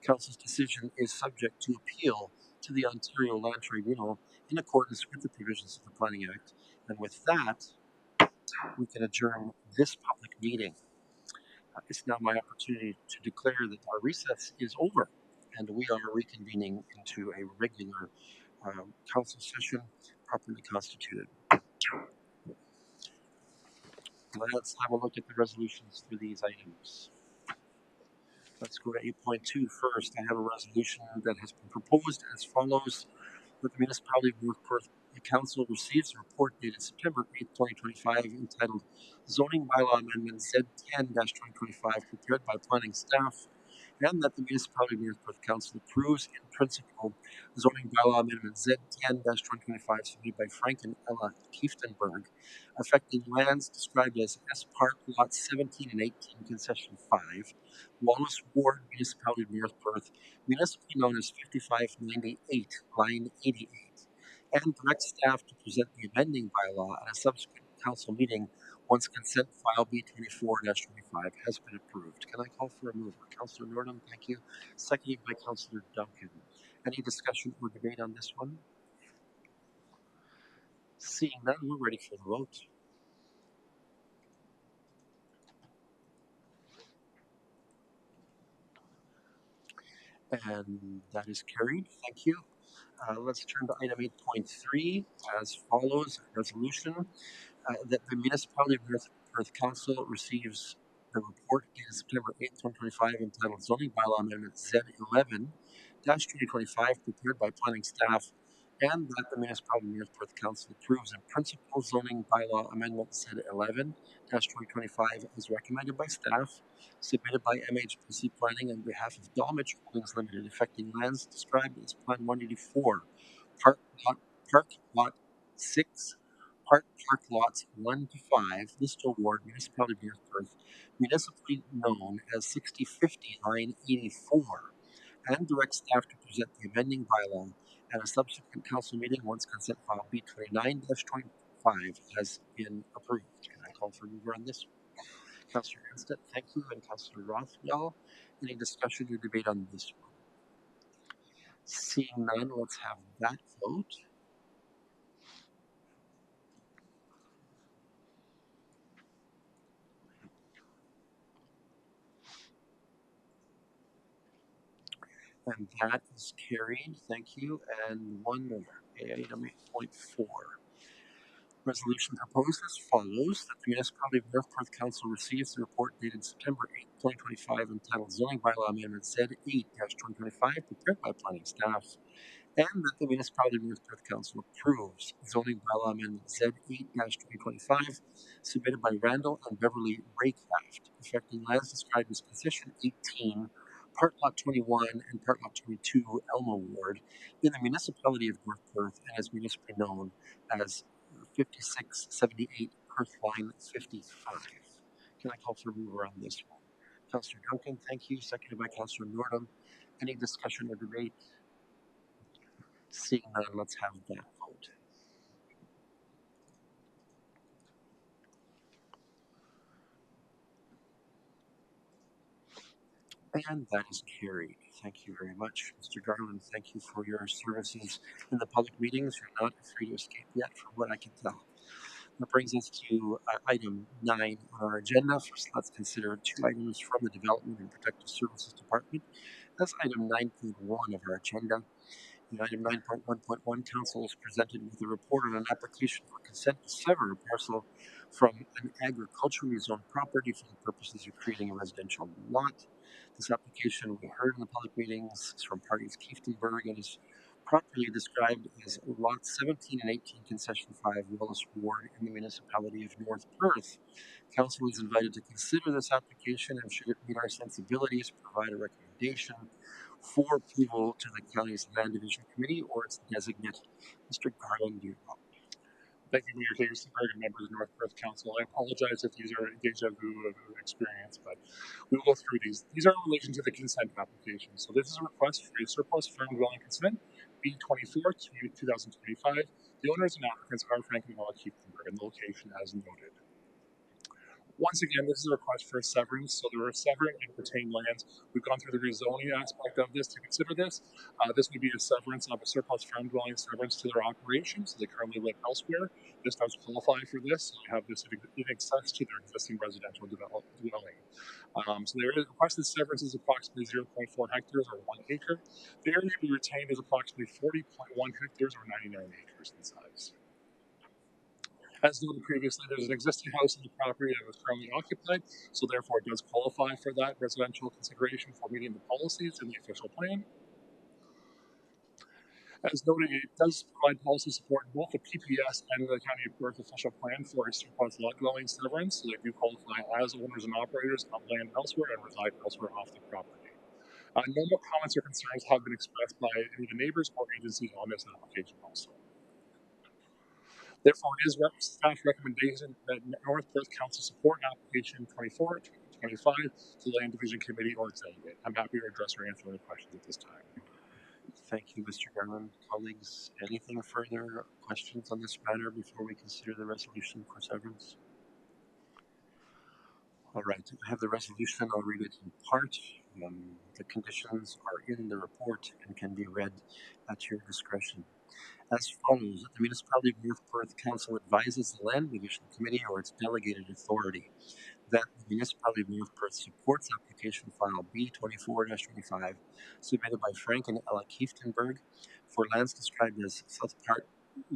Council's decision is subject to appeal to the Ontario Land Tribunal in accordance with the provisions of the Planning Act. And with that, we can adjourn this public meeting. It's now my opportunity to declare that our recess is over and we are reconvening into a regular council session properly constituted. Let's have a look at the resolutions for these items. Let's go to 8.2 first. I have a resolution that has been proposed as follows: that the municipality of North Perth Council receives a report dated September 8, 2025, entitled Zoning Bylaw Amendment Z10-2025, prepared by planning staff and that the municipality of North Perth Council approves in principle zoning bylaw amendment Z10-2025 submitted by Frank and Ella Kieftenberg, affecting lands described as S Park lots 17 and 18, concession 5, Wallace Ward, municipality of North Perth, municipally known as 5598, line 88, and direct staff to present the amending bylaw at a subsequent council meeting once consent file B24-25 has been approved. Can I call for a mover? Councillor Nordham, thank you. Seconded by Councillor Duncan. Any discussion or debate on this one? Seeing none, we're ready for the vote. And that is carried. Thank you. Let's turn to item 8.3 as follows. Resolution that the municipality of North Perth Council receives the report dated September 8th, 2025, entitled Zoning Bylaw Amendment Z11-2025, prepared by planning staff, and that the municipality of North Perth Council approves in principle zoning bylaw amendment Z11-2025 as recommended by staff, submitted by MHPC Planning on behalf of Dolmage Holdings Limited, affecting lands described as Plan 184, Park Lot, Park Lot 6, Park Lots 1 to 5, Listle Ward, Municipality of North Perth, municipally known as 6050, line 84, and direct staff to present the amending bylaw at a subsequent council meeting once consent file B29-25 has been approved. Can I call for a mover on this? Councillor Anstett, thank you, and Councillor Rothwell. Any discussion or debate on this one? Seeing none, let's have that vote. And that is carried. Thank you. And one more. Item 8.4. Resolution proposed as follows that the municipality of North Perth Council receives the report dated September 8th, 2025, entitled Zoning Bylaw Amendment Z8-2025, prepared by planning staff, and that the municipality of North Perth Council approves zoning bylaw amendment Z8-2025 submitted by Randall and Beverly Raycraft, affecting lands described as Concession 18, Part Lot 21, and Part Lot 22, Elmo Ward, in the municipality of North Perth and as municipally known as 5678 Perth Line 55. Can I call for a mover on this one? Councillor Duncan, thank you. Seconded by Councillor Nordham. Any discussion or debate? Seeing none, let's have that vote. And that is carried. Thank you very much. Mr. Garland, thank you for your services in the public meetings. You're not free to escape yet, from what I can tell. That brings us to item 9 on our agenda. First, let's consider 2 items from the Development and Protective Services Department. That's item 9.1 of our agenda. In item 9.1.1, Council is presented with a report on an application for consent to sever a parcel from an agriculturally zoned property for the purposes of creating a residential lot. This application we heard in the public meetings is from parties Kieftenberg and is properly described as lots 17 and 18, concession 5, Wallace Ward, in the municipality of North Perth. Council is invited to consider this application and, should it meet our sensibilities, provide a recommendation for approval to the county's Land Division Committee or its designate. Mr. Garland, you go. Thank you, Mayor Kieftenberg and members of North Perth Council. I apologize if these are deja vu of experience, but we will go through these. These are in relation to the consent application. So this is a request for a surplus firm dwelling consent, B24 2025. The owners and applicants are Frank and Ella Kieftenberg, and the location as noted. Once again, this is a request for a severance, so there are severed and retained lands. We've gone through the rezoning aspect of this to consider this. This would be a severance of a surplus farm dwelling severance to their operation, so they currently live elsewhere. This does qualify for this. So they have this in excess to their existing residential dwelling. So their requested severance is approximately 0.4 hectares or 1 acre. The area to be retained is approximately 40.1 hectares or 99 acres in size. As noted previously, there's an existing house on the property that is currently occupied, so therefore it does qualify for that residential consideration for meeting the policies in the official plan. As noted, it does provide policy support in both the PPS and the County of Perth official plan for a surplus lot dwelling severance, so they do qualify as owners and operators of land elsewhere and reside elsewhere off the property. No more comments or concerns have been expressed by any of the neighbors or agencies on this application also. Therefore, it is staff recommendation that North Perth Council support application 24-25 to the Land Division Committee or its delegate. I'm happy to address or answer any questions at this time. Thank you, Mr. Garland. Colleagues, anything further questions on this matter before we consider the resolution for severance? All right, I have the resolution. I'll read it in part. The conditions are in the report and can be read at your discretion. As follows, the Municipality of North Perth Council advises the Land Division Committee or its delegated authority that the Municipality of North Perth supports application file B24-25 submitted by Frank and Ella Kieftenberg for lands described as South Park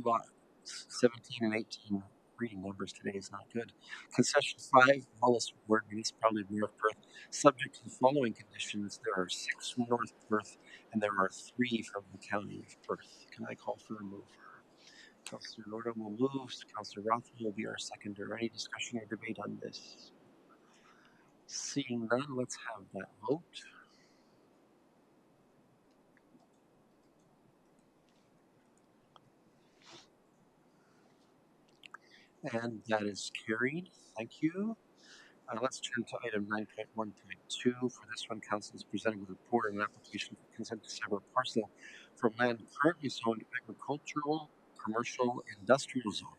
lots 17 and 18. Reading numbers today is not good. Concession 5, Wallace Ward, Municipality of North Perth, subject to the following conditions. There are 6 from North Perth and there are 3 from the County of Perth. Can I call for a mover? Councillor Lorda will move. Councillor Rothwell will be our seconder. Any discussion or debate on this? Seeing none, let's have that vote. And that is carried. Thank you. Let's turn to item 9.1.2. For this one, Council is presented with a report on an application for consent to sever a parcel from land currently zoned agricultural, commercial, industrial zone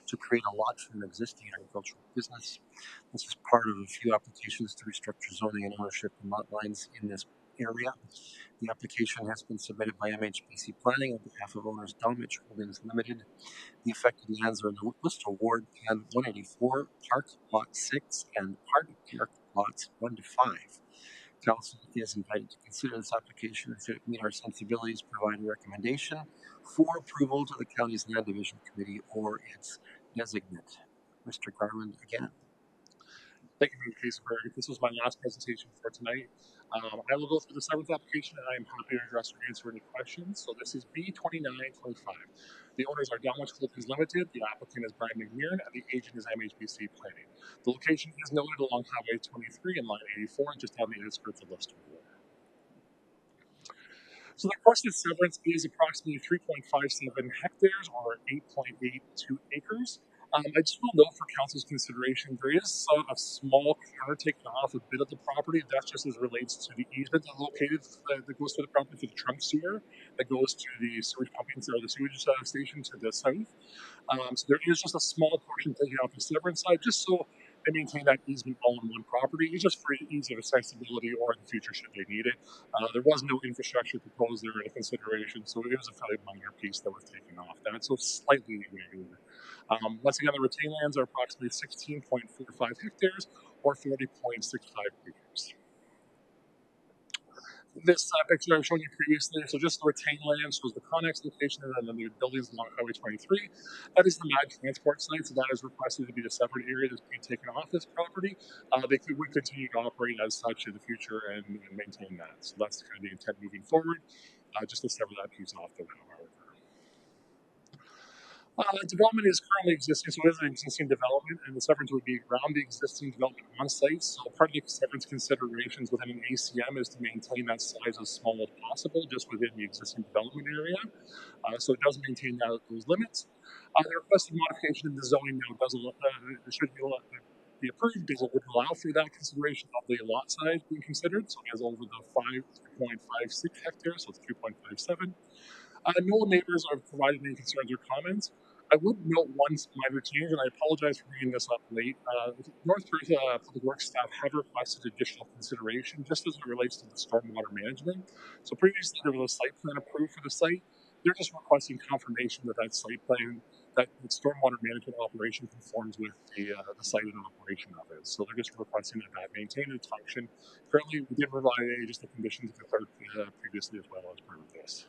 to create a lot for an existing agricultural business. This is part of a few applications to restructure zoning and ownership and lot lines in this area. The application has been submitted by MHBC Planning on behalf of owners Dalmich Holdings Limited. The affected lands are in the Worcester Ward, Plan 184, Park Lot 6, and Park Lots 1 to 5. Council is invited to consider this application and, if it meet our sensibilities, provide a recommendation for approval to the county's Land Division Committee or its designate. Mr. Garland again. Thank you, Mr. Kaisenberg. This was my last presentation for tonight. I will go through the seventh application, and I am happy to address or answer any questions. So this is B2925. The owners are Dalmich Holdings Limited. The applicant is Brian McMeeran, and the agent is MHBC Planning. The location is noted along Highway 23 and Line 84, just on the outskirts of Leicester. So the requested severance is approximately 3.57 hectares or 8.82 acres. I just will note for council's consideration, there is a small corner taken off a bit of the property. That's just as it relates to the easement that's located that goes to the property for the trunk sewer that goes to the sewage pumping or the sewage station to the south. So there is just a small portion taken off the severance side, just so they maintain that easement all in one property. It's just for ease of accessibility or in the future should they need it. There was no infrastructure proposed there in consideration, so it was a fairly minor piece that was taken off that, so slightly irregular. Once again, the retained lands are approximately 16.45 hectares or 40.65 acres. This picture I've shown you previously, so just the retained land shows the Connex location and then the buildings along Highway 23. That is the MAG transport site, so that is requested to be a separate area that's being taken off this property. Would continue to operate as such in the future and maintain that. So that's kind of the intent moving forward, just to sever that piece off the however. Development is currently existing, so it is an existing development, and the severance would be around the existing development on site. So part of the severance considerations within an ACM is to maintain that size as small as possible just within the existing development area. So it does maintain those limits. The requested modification in the zoning now should be approved because it would allow for that consideration of the lot size being considered. So it has over the 5.56 hectares, so it's 3.57. No neighbors have provided any concerns or comments. I would note one minor change, and I apologize for bringing this up late. North Perth Public Works staff have requested additional consideration just as it relates to the stormwater management. So previously there was a site plan approved for the site. They're just requesting confirmation that that site plan, that the stormwater management operation conforms with the site and operation of it. So they're just requesting that that maintain its function. Currently, we did provide just the conditions of the clerk previously as well as part of this.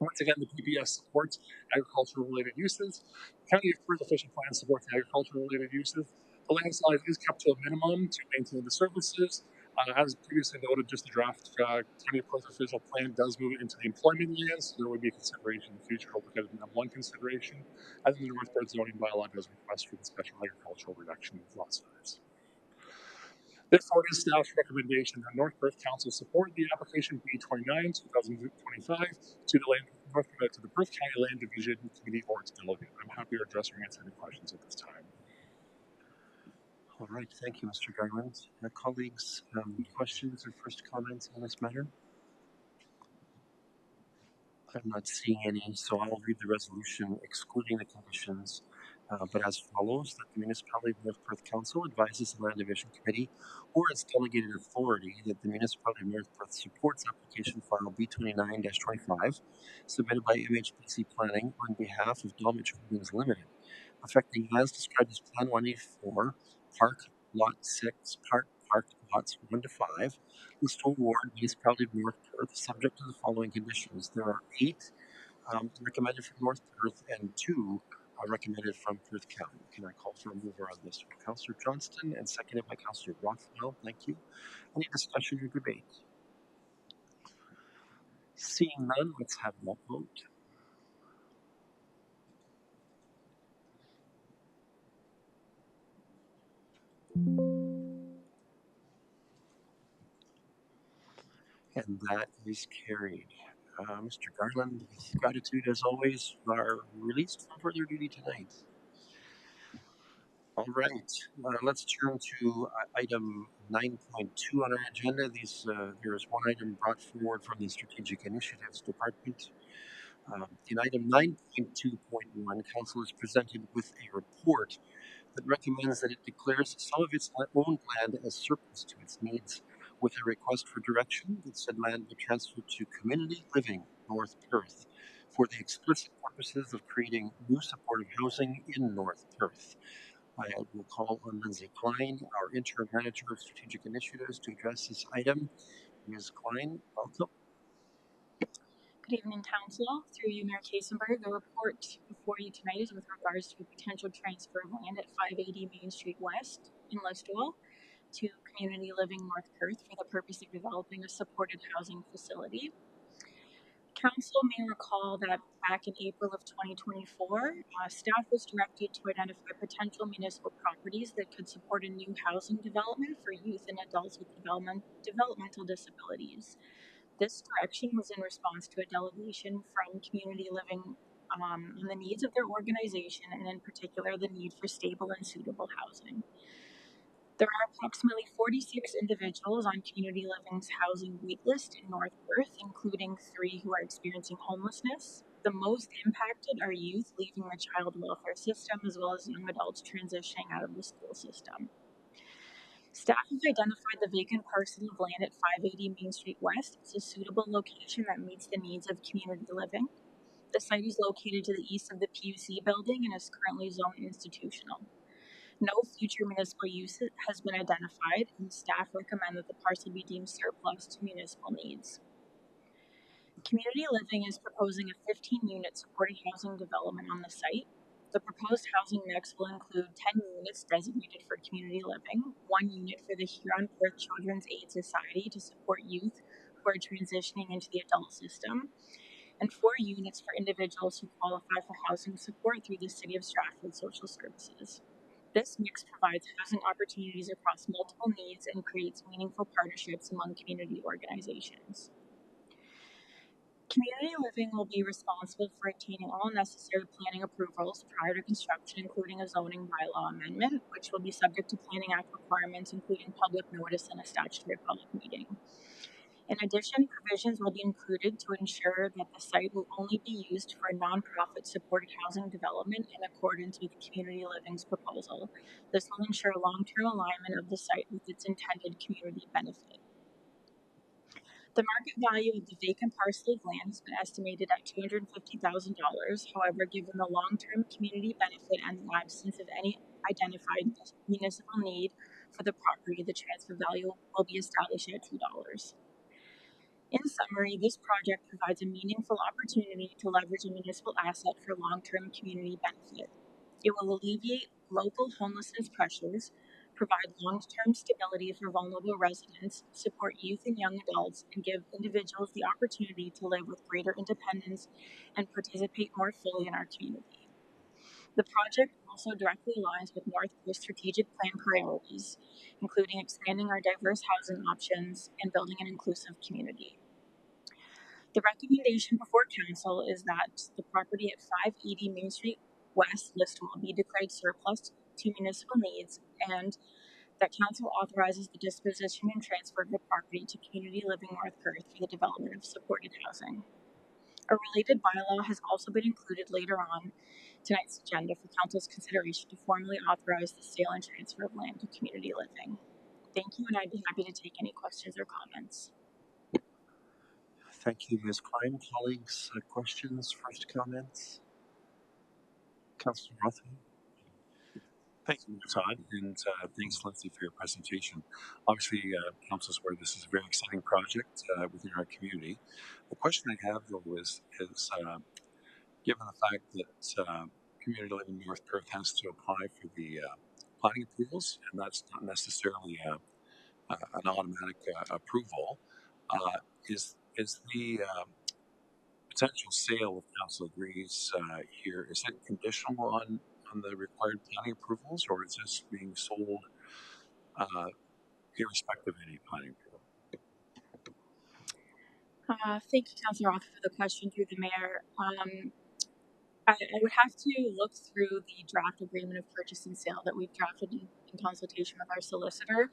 Once again, the PPS supports agricultural-related uses. The County of Perth official plan supports agricultural-related uses. The land size is kept to a minimum to maintain the services. As previously noted, just the draft County of Perth official plan does move it into the employment lands, so there would be a consideration in the future to look at one consideration. And then the North Perth zoning bylaw does request for the special agricultural reduction of lot size. Therefore, it is staff's recommendation that North Perth Council support the application B29 2025 to the Perth County Land Division Committee or its delegate. I'm happy to address or answer any questions at this time. All right, thank you, Mr. Garland. Colleagues, questions or first comments on this matter? I'm not seeing any, so I'll read the resolution excluding the conditions, but as follows: that the Municipality of North Perth Council advises the Land Division Committee or its delegated authority that the Municipality of North Perth supports application file B29-25 submitted by MHPC Planning on behalf of Dolmetsch Holdings Limited, affecting as described as Plan 184, Park Lot 6, Park Lots 1 to 5, Listal Ward, Municipality of North Perth, subject to the following conditions. There are 8 recommended from North Perth and 2 recommended from Perth County. Can I call for a mover on this one? Councillor Johnston and seconded by Councillor Rothwell. Thank you. Any discussion or debate? Seeing none, let's have that vote. And that is carried. Mr. Garland, with gratitude as always, you are released from further duty tonight. All right, let's turn to item 9.2 on our agenda. There is one item brought forward from the Strategic Initiatives Department. In item 9.2.1, Council is presented with a report that recommends that it declares some of its owned land as surplus to its needs, with a request for direction that said land be transferred to Community Living North Perth for the explicit purposes of creating new supportive housing in North Perth. I will call on Lindsay Klein, our interim manager of strategic initiatives, to address this item. Ms. Klein, welcome. Good evening, Council. Through you, Mayor Kasenberg, the report before you tonight is with regards to a potential transfer of land at 580 Main Street West in Listowel to Community Living North Perth for the purpose of developing a supported housing facility. Council may recall that back in April of 2024, staff was directed to identify potential municipal properties that could support a new housing development for youth and adults with developmental disabilities. This direction was in response to a delegation from Community Living on the needs of their organization and, in particular, the need for stable and suitable housing. There are approximately 46 individuals on Community Living's housing waitlist in North Perth, including 3 who are experiencing homelessness. The most impacted are youth leaving the child welfare system, as well as young adults transitioning out of the school system. Staff have identified the vacant parcel of land at 580 Main Street West as a suitable location that meets the needs of community living. The site is located to the east of the PUC building and is currently zoned institutional. No future municipal use has been identified, and staff recommend that the parcel be deemed surplus to municipal needs. Community Living is proposing a 15-unit supported housing development on the site. The proposed housing mix will include 10 units designated for community living, 1 unit for the Huron Perth Children's Aid Society to support youth who are transitioning into the adult system, and 4 units for individuals who qualify for housing support through the City of Stratford Social Services. This mix provides housing opportunities across multiple needs and creates meaningful partnerships among community organizations. Community Living will be responsible for obtaining all necessary planning approvals prior to construction, including a zoning bylaw amendment, which will be subject to Planning Act requirements, including public notice and a statutory public meeting. In addition, provisions will be included to ensure that the site will only be used for nonprofit supported housing development in accordance with Community Living's proposal. This will ensure long-term alignment of the site with its intended community benefit. The market value of the vacant parcel of land has been estimated at $250,000. However, given the long-term community benefit and the absence of any identified municipal need for the property, the transfer value will be established at $2. In summary, this project provides a meaningful opportunity to leverage a municipal asset for long-term community benefit. It will alleviate local homelessness pressures, provide long-term stability for vulnerable residents, support youth and young adults, and give individuals the opportunity to live with greater independence and participate more fully in our community. The project also directly aligns with North Coast strategic plan priorities, including expanding our diverse housing options and building an inclusive community. The recommendation before council is that the property at 580 Main Street West Listowel be declared surplus to municipal needs, and that council authorizes the disposition and transfer of the property to Community Living North Perth for the development of supported housing. A related bylaw has also been included later on tonight's agenda for council's consideration to formally authorize the sale and transfer of land to community living. Thank you, and I'd be happy to take any questions or comments. Thank you, Ms. Klein. Colleagues, questions, first comments? Councillor Rothman. Thank you, Todd, and thanks, Lindsay, for your presentation. Obviously, Council's aware this is a very exciting project within our community. The question I have, though, is given the fact that Community Living North Perth has to apply for the planning approvals, and that's not necessarily an automatic approval, is the potential sale, if council agrees here, is it conditional on the required planning approvals, or is this being sold irrespective of any planning approval? Thank you, Councillor Roth, for the question through the mayor. I would have to look through the draft agreement of purchase and sale that we've drafted in consultation with our solicitor.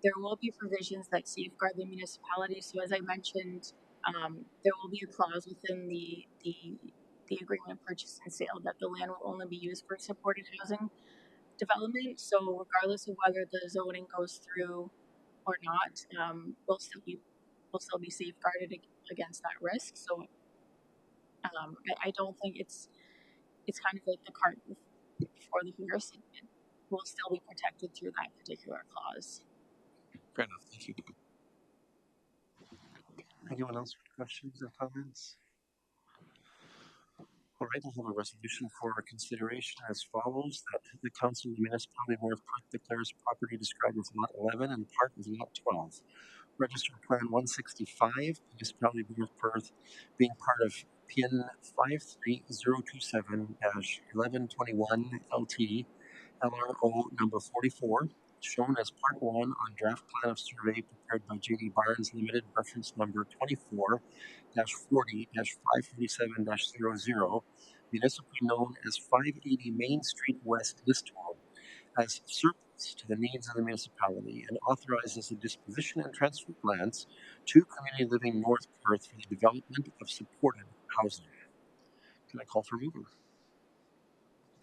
There will be provisions that safeguard the municipality. So as I mentioned, there will be a clause within the agreement of purchase and sale that the land will only be used for supported housing development. So regardless of whether the zoning goes through or not, we'll still be safeguarded against that risk. So I don't think it's kind of like the cart before the horse. It will still be protected through that particular clause. Fair enough. Thank you. Anyone else with questions or comments? All right, I have a resolution for consideration as follows: that the Council of the Municipality of North Perth declares property described as Lot 11 and part of Lot 12, Registered Plan 165, Municipality of North Perth, being part of PIN 53027-1121 LT LRO number 44, shown as Part 1 on draft plan of survey prepared by J.D. Barnes Limited, reference number 24-40-547-00, municipally known as 580 Main Street West, Listowel, as surplus to the needs of the municipality, and authorizes the disposition and transfer of lands to Community Living North Perth for the development of supported housing. Can I call for moving?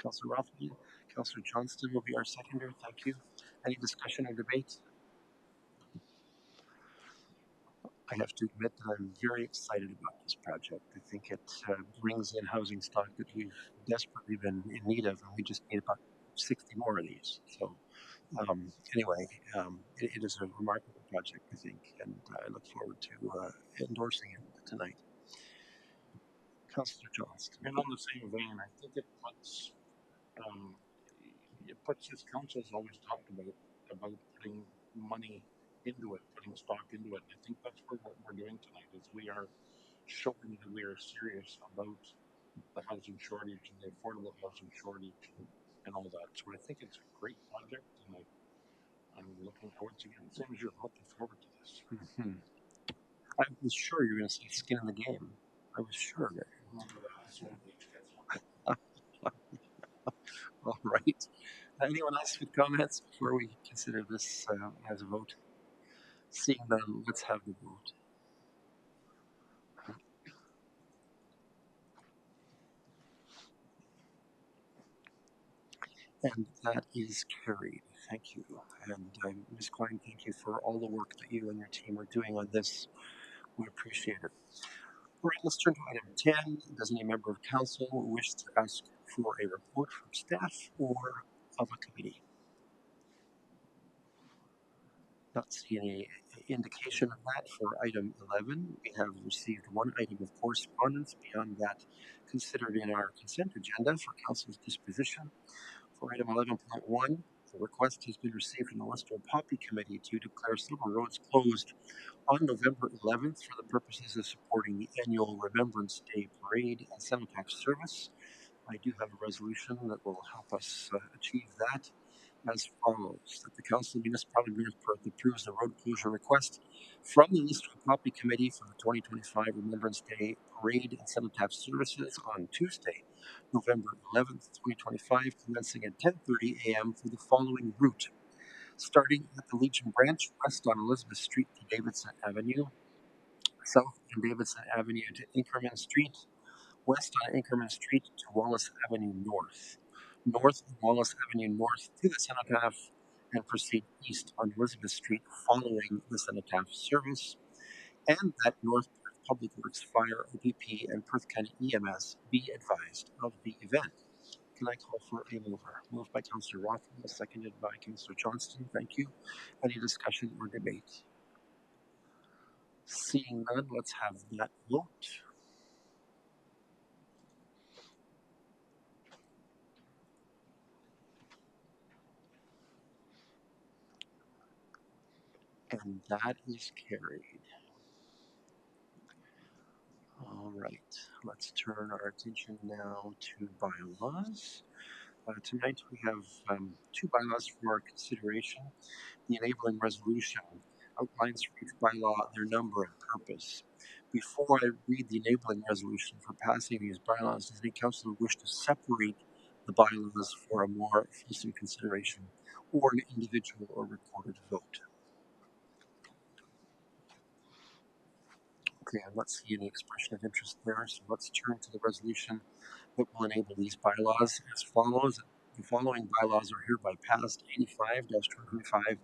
Councillor Rothman, Councillor Johnston will be our seconder. Thank you. Any discussion or debate? I have to admit that I'm very excited about this project. I think it brings in housing stock that we've desperately been in need of, and we just need about 60 more of these. So anyway, it is a remarkable project, I think, and I look forward to endorsing it tonight. Councillor Johnston. And on the same vein, I think it puts, as council's always talked about putting money into it, putting stock into it. And I think that's what we're doing tonight is we are showing that we are serious about the housing shortage and the affordable housing shortage and all that. So I think it's a great project, and I'm looking forward to it. Same as you're looking forward to this. Mm-hmm. I was sure you were going to say skin in the game. I was sure of it. All right. Anyone else with comments before we consider this as a vote? Seeing none, let's have the vote. And that is carried. Thank you. And Ms. Klein, thank you for all the work that you and your team are doing on this. We appreciate it. All right, let's turn to item 10. Does any member of council wish to ask for a report from staff or of a committee? Not see any indication of that for item 11. We have received one item of correspondence beyond that considered in our consent agenda for council's disposition. For item 11.1, the request has been received from the Listowel Poppy Committee to declare several roads closed on November 11th for the purposes of supporting the annual Remembrance Day Parade and Cemetery service. I do have a resolution that will help us achieve that as follows: that the Council of Municipality of North Perth approves the road closure request from the Eastern Property Committee for the 2025 Remembrance Day Parade and Cenotaph services on Tuesday, November 11th, 2025, commencing at 10:30 a.m. for the following route: starting at the Legion Branch west on Elizabeth Street to Davidson Avenue, south on Davidson Avenue to Inkerman Street, west on Inkerman Street to Wallace Avenue North, north on Wallace Avenue North to the Cenotaph, and proceed east on Elizabeth Street following the Cenotaph service, and that North Perth Public Works, Fire, OPP, and Perth County EMS be advised of the event. Can I call for a mover? Moved by Councillor Rothwell, seconded by Councillor Johnston. Thank you. Any discussion or debate? Seeing none, let's have that vote. And that is carried. All right, let's turn our attention now to bylaws. Tonight we have two bylaws for our consideration. The enabling resolution outlines for each bylaw their number and purpose. Before I read the enabling resolution for passing these bylaws, does any councillor wish to separate the bylaws for a more fulsome consideration or an individual or recorded vote? Okay, I'm not seeing any expression of interest there, so let's turn to the resolution that will enable these bylaws as follows. The following bylaws are hereby passed: 85-2025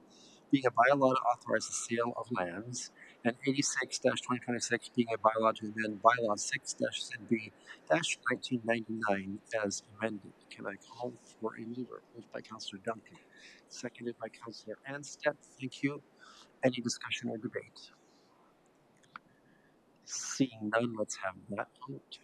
being a bylaw to authorize the sale of lands, and 86-2026 being a bylaw to amend bylaw 6-ZB-1999 as amended. Can I call for a mover? Moved by Councillor Duncan, seconded by Councillor Anstead. Thank you. Any discussion or debate? Seeing none, let's have that vote.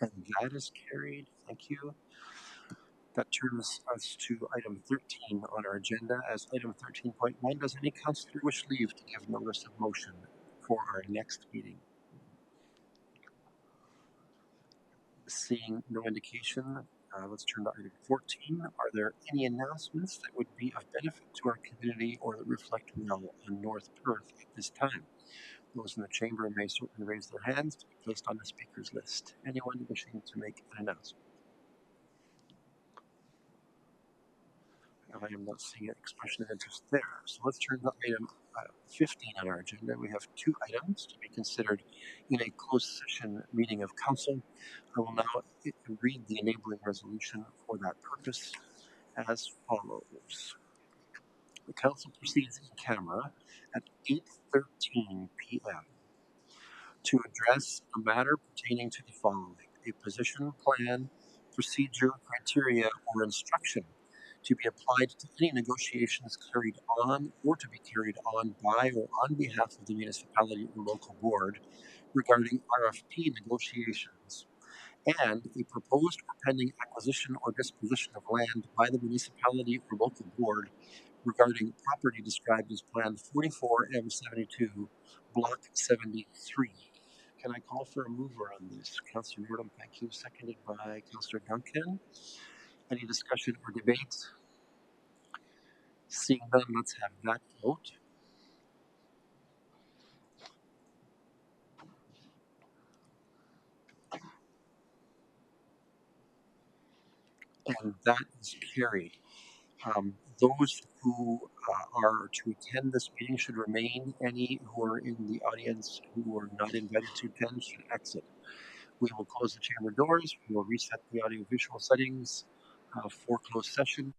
And that is carried. Thank you. That turns us to item 13 on our agenda. As item 13.1, does any councillor wish leave to give notice of motion for our next meeting? Seeing no indication, let's turn to item 14. Are there any announcements that would be of benefit to our community or that reflect well on North Perth at this time? Those in the chamber may certainly raise their hands to be placed on the speakers list. Anyone wishing to make an announcement? I am not seeing an expression of interest there. So let's turn to item 15 on our agenda. We have two items to be considered in a closed session meeting of council. I will now read the enabling resolution for that purpose as follows. The council proceeds in camera at 8:13 p.m. to address a matter pertaining to the following: a position, plan, procedure, criteria, or instruction to be applied to any negotiations carried on or to be carried on by or on behalf of the municipality or local board regarding RFP negotiations, and a proposed or pending acquisition or disposition of land by the municipality or local board regarding property described as Plan 44M72, Block 73. Can I call for a mover on this? Councillor Nordum, thank you. Seconded by Councillor Duncan. Any discussion or debate? Seeing none, let's have that vote. And that is carried. Those who are to attend this meeting should remain. Any who are in the audience who are not invited to attend should exit. We will close the chamber doors. We will reset the audiovisual settings for closed session.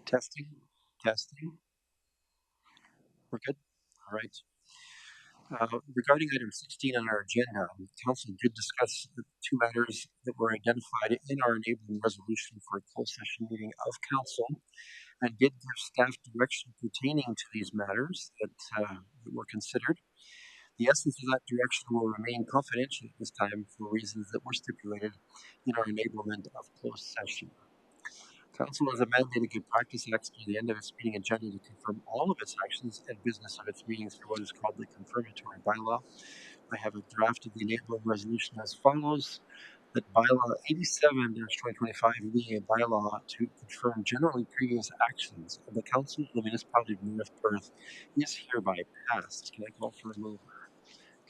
Testing, testing. We're good. All right. Regarding item 16 on our agenda, Council did discuss the two matters that were identified in our enabling resolution for a closed session meeting of Council and did give staff direction pertaining to these matters that were considered. The essence of that direction will remain confidential at this time for reasons that were stipulated in our enablement of closed session. Council has a mandated good practice acts near the end of its meeting agenda to confirm all of its actions and business of its meetings through what is called the confirmatory bylaw. I have a draft of the enabling resolution as follows: that bylaw 87-2025 being a bylaw to confirm generally previous actions of the Council of the Municipality of North Perth is hereby passed. Can I call for a mover?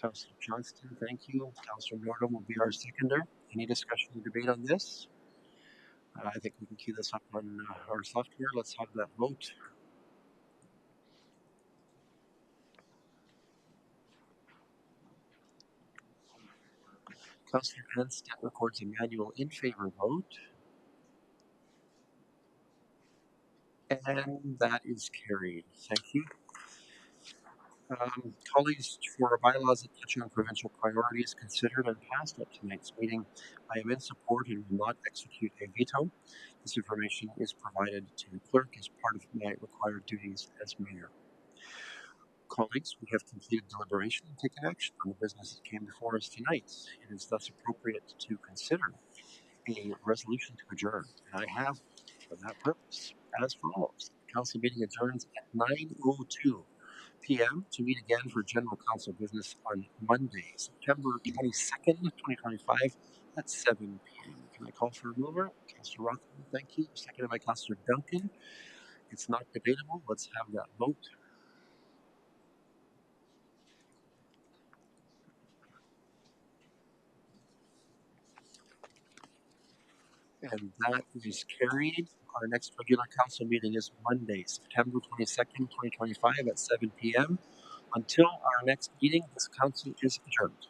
Councillor Johnston, thank you. Councillor Nordholm will be our seconder. Any discussion or debate on this? I think we can queue this up on our software. Let's have that vote. Councillor Anstett records a manual in favor vote. And that is carried. Thank you. Colleagues, for bylaws that touch on provincial priorities considered and passed at tonight's meeting, I am in support and will not execute a veto. This information is provided to the clerk as part of my required duties as mayor. Colleagues, we have completed deliberation and taken action on the business that came before us tonight. It is thus appropriate to consider a resolution to adjourn, and I have, for that purpose, as follows. The council meeting adjourns at 9:02 p.m. to meet again for general council business on Monday, September 22nd, 2025 at 7 p.m. Can I call for a mover? Councillor Rothman, thank you. Seconded by Councillor Duncan. It's not debatable. Let's have that vote. And that is carried. Our next regular council meeting is Monday, September 22nd, 2025 at 7 p.m. Until our next meeting, this council is adjourned.